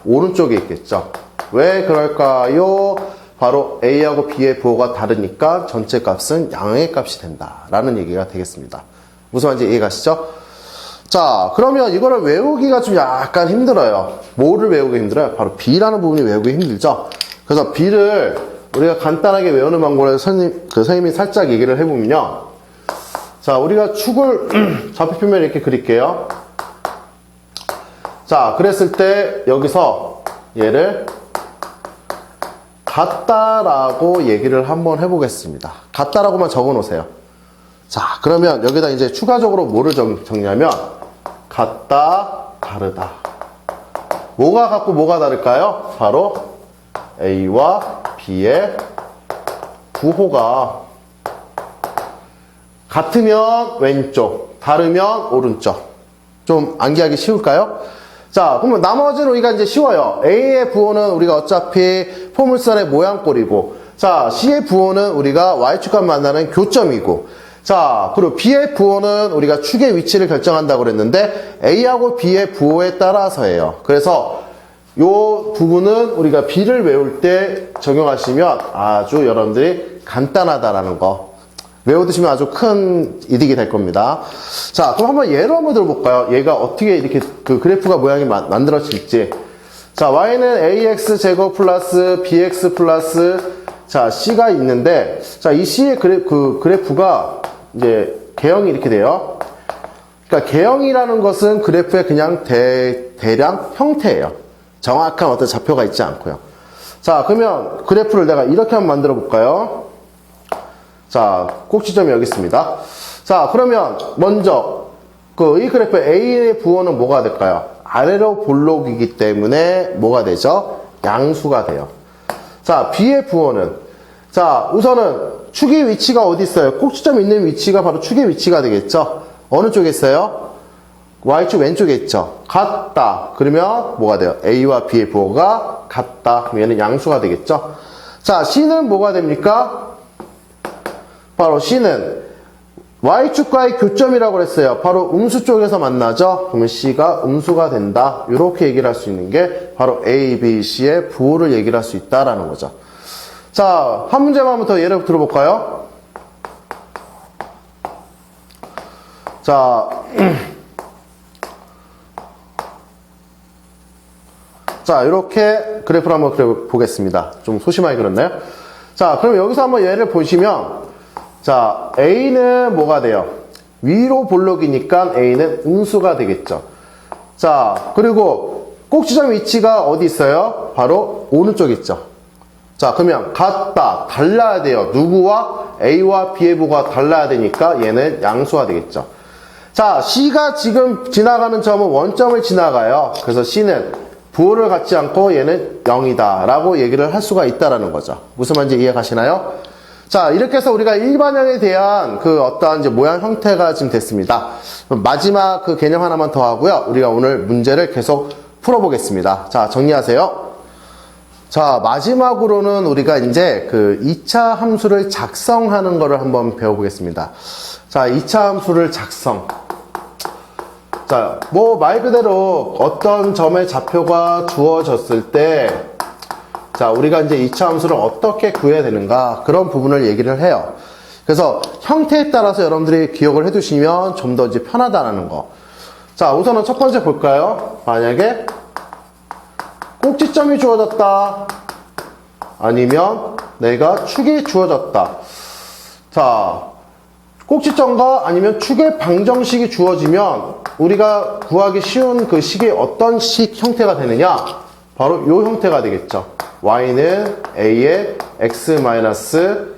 오른쪽에 있겠죠. 왜 그럴까요? 바로 A하고 B의 부호가 다르니까 전체 값은 양의 값이 된다라는 얘기가 되겠습니다. 무슨 말인지 이해가시죠? 자, 그러면 이거를 외우기가 좀 약간 힘들어요. 뭐를 외우기 힘들어요? 바로 B라는 부분이 외우기 힘들죠. 그래서 B를 우리가 간단하게 외우는 방법을 선생님이 살짝 얘기를 해보면요. 자, 우리가 축을 좌표표면 이렇게 그릴게요. 자, 그랬을 때 여기서 얘를 같다라고 얘기를 한번 해보겠습니다. 같다라고만 적어 놓으세요. 자, 그러면 여기다 이제 추가적으로 뭐를 정리하면 같다, 다르다. 뭐가 같고 뭐가 다를까요? 바로 A와 B의 부호가 같으면 왼쪽, 다르면 오른쪽. 좀 암기하기 쉬울까요? 자, 그러면 나머지는 우리가 이제 쉬워요. A의 부호는 우리가 어차피 포물선의 모양꼴이고, 자, C의 부호는 우리가 Y축과 만나는 교점이고, 자, 그리고 B의 부호는 우리가 축의 위치를 결정한다고 그랬는데, A하고 B의 부호에 따라서예요. 그래서 요 부분은 우리가 B를 외울 때 적용하시면 아주 여러분들이 간단하다라는 거 외워두시면 아주 큰 이득이 될 겁니다. 자, 그럼 한번 예로 한번 들어볼까요? 얘가 어떻게 이렇게 그 그래프가 모양이 만들어질지. 자, y는 ax 제곱 플러스 bx 플러스 자 c가 있는데, 자, 이 c의 그래프가 이제 개형이 이렇게 돼요. 그러니까 개형이라는 것은 그래프의 그냥 대량 형태예요. 정확한 어떤 좌표가 있지 않고요. 자, 그러면 그래프를 내가 이렇게 한번 만들어 볼까요? 자, 꼭지점이 여기 있습니다. 자, 그러면 먼저 이 그래프 A의 부호는 뭐가 될까요? 아래로 볼록이기 때문에 뭐가 되죠? 양수가 돼요. 자, B의 부호는, 자, 우선은 축의 위치가 어디 있어요? 꼭지점 있는 위치가 바로 축의 위치가 되겠죠? 어느 쪽에 있어요? Y축 왼쪽에 있죠? 같다. 그러면 뭐가 돼요? A와 B의 부호가 같다. 그럼 얘는 양수가 되겠죠? 자, C는 뭐가 됩니까? 바로 C는 Y축과의 교점이라고 그랬어요. 바로 음수 쪽에서 만나죠? 그러면 C가 음수가 된다. 이렇게 얘기를 할 수 있는 게 바로 A, B, C의 부호를 얘기를 할 수 있다라는 거죠. 자, 한 문제만 한번 더 예를 들어볼까요? 자, 자, 이렇게 그래프를 한번 그려보겠습니다. 좀 소심하게 그렸나요? 자, 그럼 여기서 한번 예를 보시면, 자, A는 뭐가 돼요? 위로 볼록이니까 A는 음수가 되겠죠. 자, 그리고 꼭지점 위치가 어디 있어요? 바로 오른쪽에 있죠. 자, 그러면 같다, 달라야 돼요. 누구와? A와 B의 부호가 달라야 되니까 얘는 양수가 되겠죠. 자, C가 지금 지나가는 점은 원점을 지나가요. 그래서 C는 부호를 갖지 않고 얘는 0이다 라고 얘기를 할 수가 있다라는 거죠. 무슨 말인지 이해가시나요? 자, 이렇게 해서 우리가 일반형에 대한 그 어떠한 이제 모양 형태가 지금 됐습니다. 마지막 그 개념 하나만 더 하고요. 우리가 오늘 문제를 계속 풀어보겠습니다. 자, 정리하세요. 자, 마지막으로는 우리가 이제 그 2차 함수를 작성하는 거를 한번 배워보겠습니다. 자, 2차 함수를 작성. 자, 뭐 말 그대로 어떤 점의 좌표가 주어졌을 때, 자, 우리가 이제 2차 함수를 어떻게 구해야 되는가, 그런 부분을 얘기를 해요. 그래서 형태에 따라서 여러분들이 기억을 해두시면 좀 더 이제 편하다는 거. 자, 우선은 첫 번째 볼까요? 만약에 꼭지점이 주어졌다, 아니면 내가 축이 주어졌다. 자, 꼭지점과 아니면 축의 방정식이 주어지면 우리가 구하기 쉬운 그 식이 어떤 식 형태가 되느냐? 바로 이 형태가 되겠죠. y는 a의 x-m의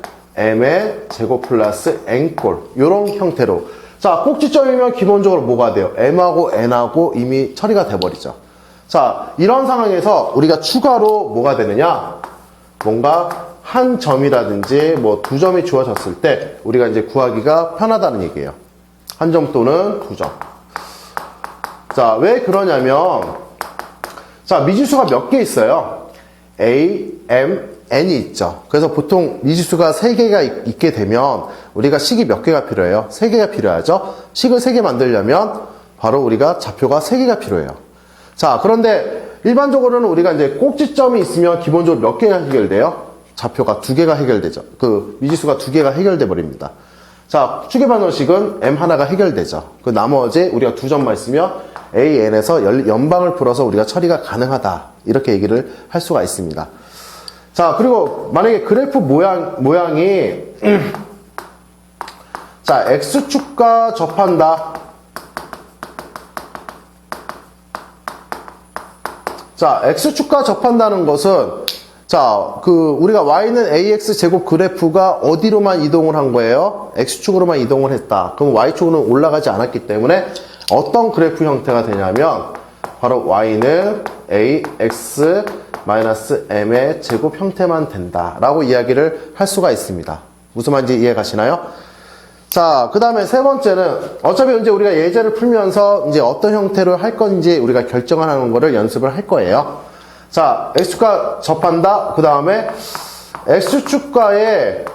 제곱 플러스 n꼴, 이런 형태로. 자, 꼭지점이면 기본적으로 뭐가 돼요? m하고 n하고 이미 처리가 돼버리죠. 자, 이런 상황에서 우리가 추가로 뭐가 되느냐? 뭔가 한 점이라든지 뭐 두 점이 주어졌을 때 우리가 이제 구하기가 편하다는 얘기예요. 한 점 또는 두 점. 자, 왜 그러냐면, 자, 미지수가 몇 개 있어요? A, M, N이 있죠. 그래서 보통 미지수가 3개가 있게 되면 우리가 식이 몇 개가 필요해요? 3개가 필요하죠. 식을 3개 만들려면 바로 우리가 좌표가 3개가 필요해요. 자, 그런데 일반적으로는 우리가 이제 꼭지점이 있으면 기본적으로 몇 개가 해결돼요? 좌표가 2개가 해결되죠. 그 미지수가 2개가 해결돼 버립니다. 자, 축의 방정식은 M 하나가 해결되죠. 그 나머지 우리가 2점만 있으면 A, N에서 연방을 풀어서 우리가 처리가 가능하다. 이렇게 얘기를 할 수가 있습니다. 자, 그리고 만약에 그래프 모양이 자, X축과 접한다. 자, X축과 접한다는 것은, 자, 우리가 Y는 AX 제곱 그래프가 어디로만 이동을 한 거예요? X축으로만 이동을 했다. 그럼 Y축으로는 올라가지 않았기 때문에 어떤 그래프 형태가 되냐면, 바로 Y는 AX-M의 제곱 형태만 된다. 라고 이야기를 할 수가 있습니다. 무슨 말인지 이해 가시나요? 자, 그 다음에 세 번째는 어차피 이제 우리가 예제를 풀면서 이제 어떤 형태로 할 건지 우리가 결정하는 거를 연습을 할 거예요. 자, X축과 접한다. 그 다음에 X축과의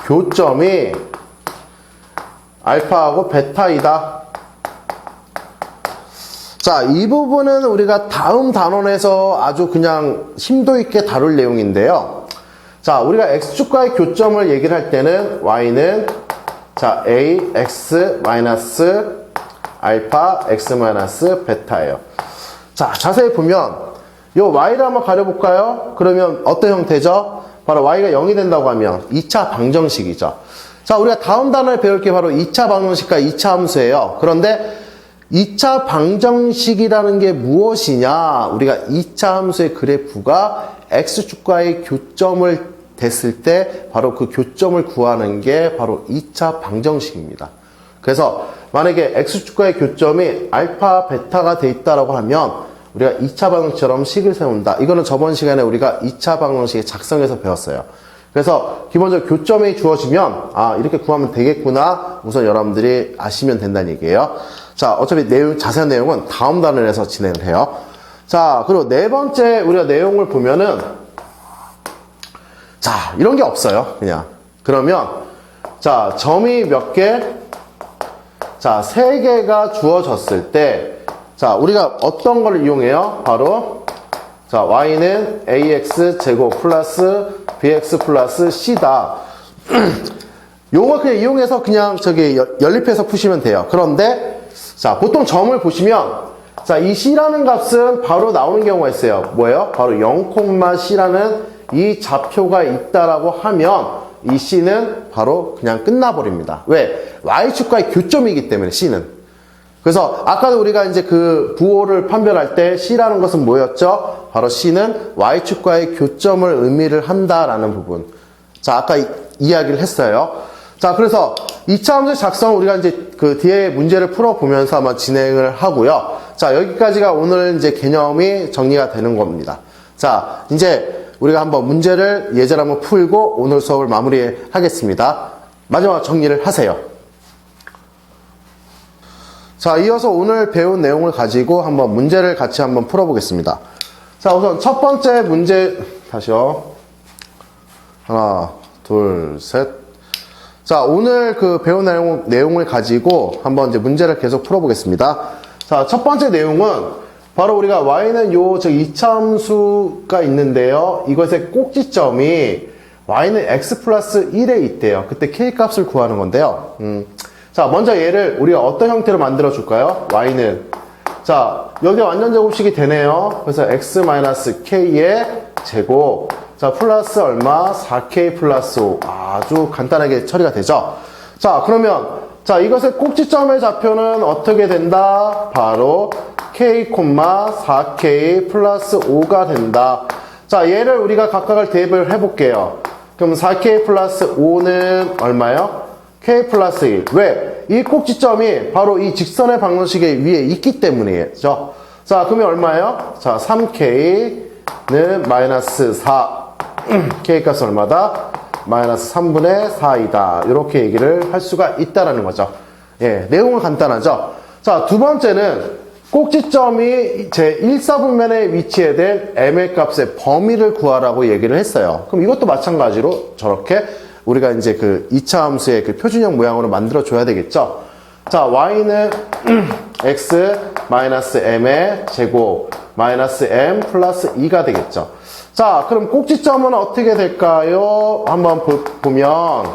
교점이 알파하고 베타이다. 자, 이 부분은 우리가 다음 단원에서 아주 그냥 심도 있게 다룰 내용인데요. 자, 우리가 X축과의 교점을 얘기를 할 때는 Y는 자, AX 마이너스 알파 X 마이너스 베타예요. 자, 자세히 보면 요 Y를 한번 가려볼까요? 그러면 어떤 형태죠? 바로 Y가 0이 된다고 하면 2차 방정식이죠. 자, 우리가 다음 단어에 배울 게 바로 2차 방정식과 2차 함수예요. 그런데 2차 방정식이라는 게 무엇이냐? 우리가 2차 함수의 그래프가 X축과의 교점을 됐을 때 바로 그 교점을 구하는 게 바로 2차 방정식입니다. 그래서 만약에 X축과의 교점이 알파, 베타가 돼 있다라고 하면 우리가 2차 방정식처럼 식을 세운다. 이거는 저번 시간에 우리가 2차 방정식의 작성에서 배웠어요. 그래서 기본적으로 교점이 주어지면 아, 이렇게 구하면 되겠구나. 우선 여러분들이 아시면 된다는 얘기예요. 자, 어차피 자세한 내용은 다음 단원에서 진행을 해요. 자, 그리고 네 번째 우리가 내용을 보면은 자, 이런 게 없어요. 그냥. 그러면 자, 점이 몇 개? 자, 3개가 주어졌을 때 자, 우리가 어떤 걸 이용해요? 바로 자, Y는 AX 제곱 플러스 BX 플러스 C다. 요거 그냥 이용해서 그냥 저기 연립해서 푸시면 돼요. 그런데 자, 보통 점을 보시면 자, 이 C라는 값은 바로 나오는 경우가 있어요. 뭐예요? 바로 0,C라는 이 좌표가 있다라고 하면 이 C는 바로 그냥 끝나버립니다. 왜? Y축과의 교점이기 때문에 C는. 그래서 아까도 우리가 이제 그 부호를 판별할 때 C라는 것은 뭐였죠? 바로 C는 Y축과의 교점을 의미를 한다라는 부분. 자, 아까 이야기를 했어요. 자, 그래서 2차 함수 작성 우리가 이제 그 뒤에 문제를 풀어보면서 한번 진행을 하고요. 자, 여기까지가 오늘 이제 개념이 정리가 되는 겁니다. 자, 이제 우리가 한번 문제를 예제를 한번 풀고 오늘 수업을 마무리하겠습니다. 마지막 정리를 하세요. 자, 이어서 오늘 배운 내용을 가지고 한번 문제를 같이 한번 풀어보겠습니다. 자, 우선 첫 번째 문제, 다시요. 하나, 둘, 셋. 자, 오늘 그 배운 내용을 가지고 한번 이제 문제를 계속 풀어보겠습니다. 자, 첫 번째 내용은 바로 우리가 y는 요, 저 2차 함수가 있는데요. 이것의 꼭지점이 y는 x 플러스 1에 있대요. 그때 k 값을 구하는 건데요. 자, 먼저 얘를 우리가 어떤 형태로 만들어 줄까요? y는. 자, 여기 완전 제곱식이 되네요. 그래서 x-k의 제곱. 자, 플러스 얼마? 4k 플러스 5. 아주 간단하게 처리가 되죠? 자, 그러면, 자, 이것의 꼭지점의 좌표는 어떻게 된다? 바로 k, 4k 플러스 5가 된다. 자, 얘를 우리가 각각을 대입을 해볼게요. 그럼 4k 플러스 5는 얼마요? k 플러스 1. 왜? 이 꼭지점이 바로 이 직선의 방정식에 위에 있기 때문이죠. 자, 그러면 얼마예요? 자, 3k는 마이너스 4. k 값은 얼마다? 마이너스 3분의 4이다. 이렇게 얘기를 할 수가 있다라는 거죠. 예, 내용은 간단하죠. 자, 두 번째는 꼭지점이 제 1사분면에 위치해된 m의 값의 범위를 구하라고 얘기를 했어요. 그럼 이것도 마찬가지로 저렇게 우리가 이제 그 2차 함수의 그 표준형 모양으로 만들어 줘야 되겠죠. 자, y는 x 마이너스 m의 제곱 마이너스 m 플러스 2가 되겠죠. 자, 그럼 꼭지점은 어떻게 될까요? 한번 보면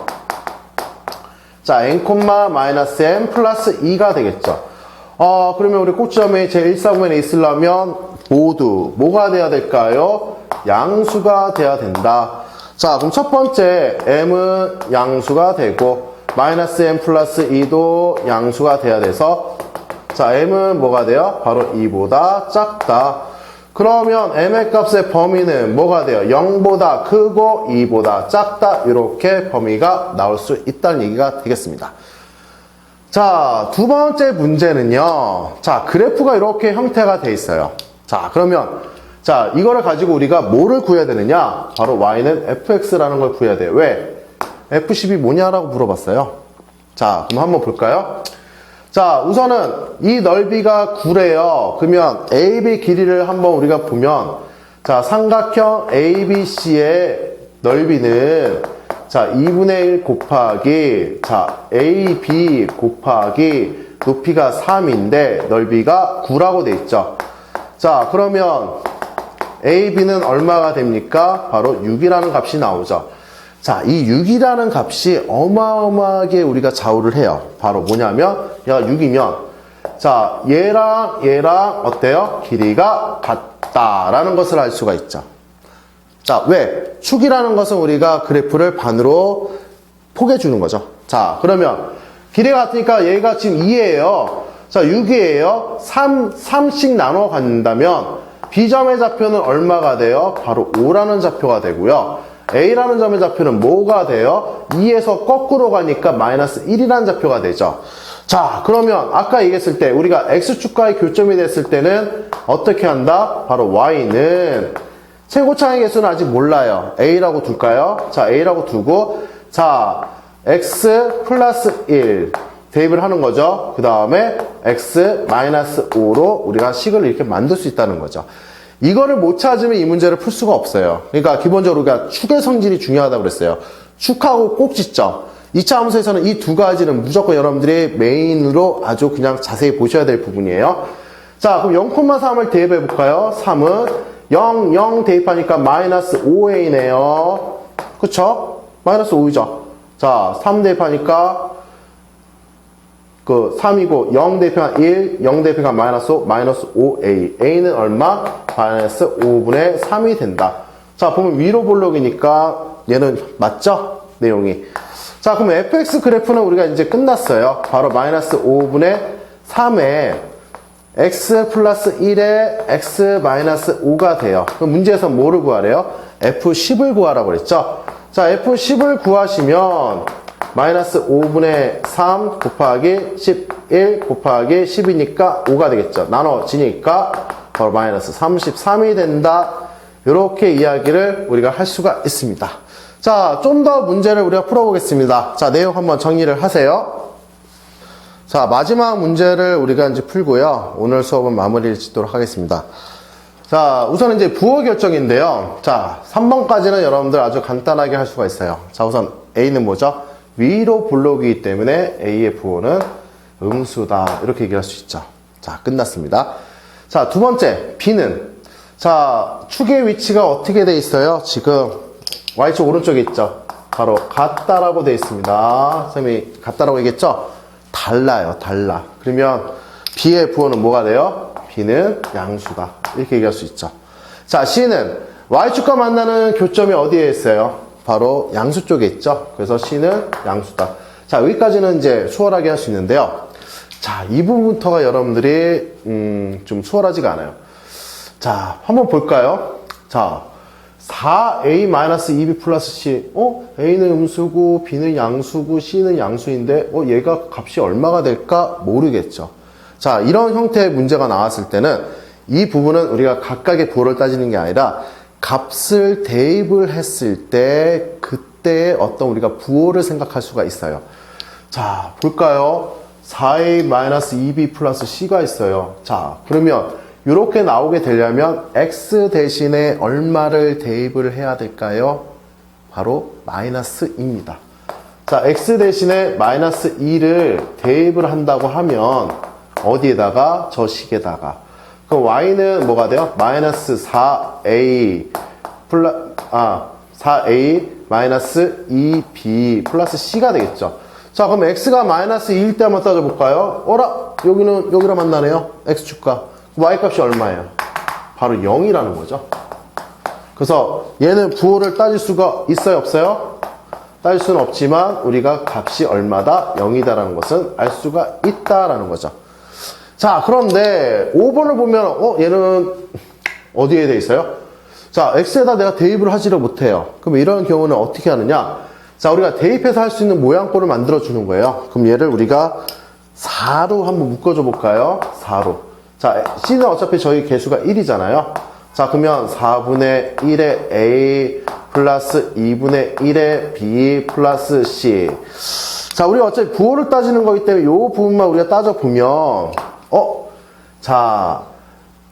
자, n, 마이너스 m 플러스 2가 되겠죠. 그러면 우리 꼭지점이 제 1사분면에 있으려면 모두 뭐가 돼야 될까요? 양수가 돼야 된다. 자, 그럼 첫 번째 m은 양수가 되고 마이너스 m 플러스 2도 양수가 돼야 돼서 자, m은 뭐가 돼요? 바로 2보다 작다. 그러면 m의 값의 범위는 뭐가 돼요? 0보다 크고 2보다 작다. 이렇게 범위가 나올 수 있다는 얘기가 되겠습니다. 자, 두 번째 문제는요. 자, 그래프가 이렇게 형태가 돼 있어요. 자, 그러면 자, 이거를 가지고 우리가 뭐를 구해야 되느냐? 바로 y는 fx라는 걸 구해야 돼요. 왜? f10이 뭐냐라고 물어봤어요. 자, 그럼 한번 볼까요? 자, 우선은 이 넓이가 9래요. 그러면 AB 길이를 한번 우리가 보면 자, 삼각형 ABC의 넓이는 자, 2분의 1 곱하기 자, AB 곱하기 높이가 3인데 넓이가 9라고 돼 있죠. 자, 그러면 AB는 얼마가 됩니까? 바로 6이라는 값이 나오죠. 자, 이 6이라는 값이 어마어마하게 우리가 좌우를 해요. 바로 뭐냐면, 야, 6이면, 자, 얘랑 어때요? 길이가 같다라는 것을 알 수가 있죠. 자, 왜? 축이라는 것은 우리가 그래프를 반으로 포개주는 거죠. 자, 그러면 길이가 같으니까 얘가 지금 2예요. 자, 6이에요. 3씩 나눠 간다면 B점의 좌표는 얼마가 돼요? 바로 5라는 좌표가 되고요. A라는 점의 좌표는 뭐가 돼요? 2에서 거꾸로 가니까 마이너스 1이라는 좌표가 되죠. 자, 그러면 아까 얘기했을 때 우리가 X축과의 교점이 됐을 때는 어떻게 한다? 바로 Y는 최고차의 개수는 아직 몰라요. A라고 둘까요? 자, A라고 두고 자, X 플러스 1 대입을 하는 거죠. 그 다음에 X 마이너스 5로 우리가 식을 이렇게 만들 수 있다는 거죠. 이거를 못 찾으면 이 문제를 풀 수가 없어요. 그러니까 기본적으로 우리가 축의 성질이 중요하다고 그랬어요. 축하고 꼭지점. 2차 함수에서는 이 두 가지는 무조건 여러분들이 메인으로 아주 그냥 자세히 보셔야 될 부분이에요. 자, 그럼 0,3을 대입해 볼까요? 3은 0 대입하니까 마이너스 5a네요. 그쵸? 마이너스 5이죠. 자, 3 대입하니까 그 3이고 0 대입하면 1, 0 대입하면 마이너스 5, 마이너스 5a. a는 얼마? 마이너스 5분의 3이 된다. 자, 보면 위로 볼록이니까 얘는 맞죠? 내용이. 자, 그럼 fx 그래프는 우리가 이제 끝났어요. 바로 마이너스 5분의 3에 x 플러스 1에 x 마이너스 5가 돼요. 그럼 문제에서 뭐를 구하래요? f10을 구하라고 그랬죠? 자, f10을 구하시면 마이너스 5분의 3 곱하기 11 곱하기 10이니까 5가 되겠죠. 나눠지니까 바로 마이너스 33이 된다. 이렇게 이야기를 우리가 할 수가 있습니다. 자, 좀 더 문제를 우리가 풀어보겠습니다. 자, 내용 한번 정리를 하세요. 자, 마지막 문제를 우리가 이제 풀고요. 오늘 수업은 마무리를 짓도록 하겠습니다. 자, 우선 이제 부호 결정인데요. 자, 3번까지는 여러분들 아주 간단하게 할 수가 있어요. 자, 우선 A는 뭐죠? 위로 볼록이기 때문에 A의 부호는 음수다. 이렇게 얘기할 수 있죠. 자, 끝났습니다. 자, 두 번째, B는 자, 축의 위치가 어떻게 돼 있어요? 지금 Y축 오른쪽에 있죠? 바로 같다라고 돼 있습니다. 선생님이 같다라고 얘기했죠? 달라요, 달라. 그러면 B의 부호는 뭐가 돼요? B는 양수다. 이렇게 얘기할 수 있죠. 자, C는 Y축과 만나는 교점이 어디에 있어요? 바로 양수 쪽에 있죠. 그래서 C는 양수다. 자, 여기까지는 이제 수월하게 할 수 있는데요. 자, 이 부분부터가 여러분들이 좀 수월하지가 않아요. 자, 한번 볼까요? 자, 4a-2b 플러스 c. a는 음수고 b는 양수고 c는 양수인데 얘가 값이 얼마가 될까 모르겠죠. 자, 이런 형태의 문제가 나왔을 때는 이 부분은 우리가 각각의 부호를 따지는 게 아니라 값을 대입을 했을 때 그때의 어떤 우리가 부호를 생각할 수가 있어요. 자, 볼까요? 4a-2b 플러스 c가 있어요. 자, 그러면 이렇게 나오게 되려면 x 대신에 얼마를 대입을 해야 될까요? 바로 마이너스 2입니다. 자, x 대신에 마이너스 2를 대입을 한다고 하면 어디에다가? 저 식에다가. 그럼 y는 뭐가 돼요? 마이너스 4a 4a 마이너스 2b 플러스 c가 되겠죠. 자, 그럼 x가 마이너스 2일 때 한번 따져볼까요? 여기랑 만나네요. x축과. y값이 얼마예요? 바로 0이라는 거죠. 그래서 얘는 부호를 따질 수가 있어요, 없어요? 따질 수는 없지만 우리가 값이 얼마다? 0이다라는 것은 알 수가 있다라는 거죠. 자, 그런데 5번을 보면 얘는 어디에 돼 있어요? 자, x에다 내가 대입을 하지를 못해요. 그럼 이런 경우는 어떻게 하느냐? 자, 우리가 대입해서 할 수 있는 모양꼴을 만들어 주는 거예요. 그럼 얘를 우리가 4로 한번 묶어줘 볼까요? 4로. 자, C는 어차피 저희 개수가 1이잖아요. 자, 그러면 4분의 1의 A 플러스 2분의 1의 B 플러스 C. 자, 우리가 어차피 부호를 따지는 거기 때문에 이 부분만 우리가 따져보면, 자,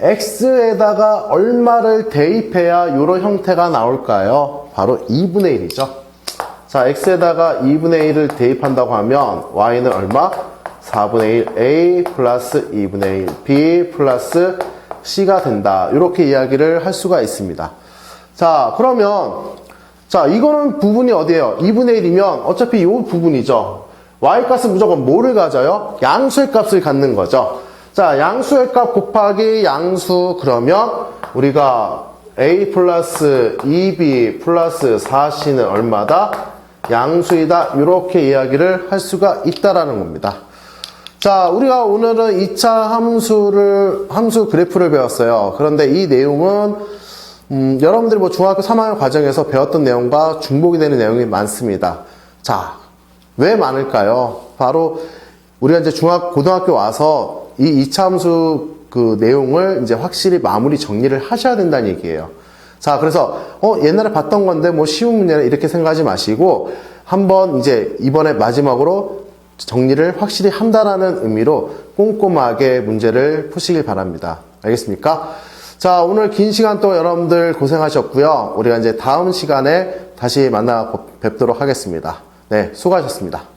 X에다가 얼마를 대입해야 이런 형태가 나올까요? 바로 2분의 1이죠. 자, X에다가 2분의 1을 대입한다고 하면 Y는 얼마? 4분의 1 A 플러스 2분의 1 B 플러스 C가 된다. 이렇게 이야기를 할 수가 있습니다. 자, 그러면 자, 이거는 부분이 어디예요? 2분의 1이면 어차피 이 부분이죠. Y값은 무조건 뭐를 가져요? 양수의 값을 갖는 거죠. 자, 양수의 값 곱하기 양수 그러면 우리가 A 플러스 2B 플러스 4C는 얼마다? 양수이다. 이렇게 이야기를 할 수가 있다라는 겁니다. 자, 우리가 오늘은 2차 함수 그래프를 배웠어요. 그런데 이 내용은 여러분들이 뭐 중학교 3학년 과정에서 배웠던 내용과 중복이 되는 내용이 많습니다. 자, 왜 많을까요? 바로 우리가 이제 고등학교 와서 이 2차 함수 그 내용을 이제 확실히 마무리 정리를 하셔야 된다는 얘기예요. 자, 그래서 옛날에 봤던 건데 뭐 쉬운 문제는 이렇게 생각하지 마시고 한번 이제 이번에 마지막으로 정리를 확실히 한다라는 의미로 꼼꼼하게 문제를 푸시길 바랍니다. 알겠습니까? 자, 오늘 긴 시간 동안 여러분들 고생하셨고요. 우리가 이제 다음 시간에 다시 만나 뵙도록 하겠습니다. 네, 수고하셨습니다.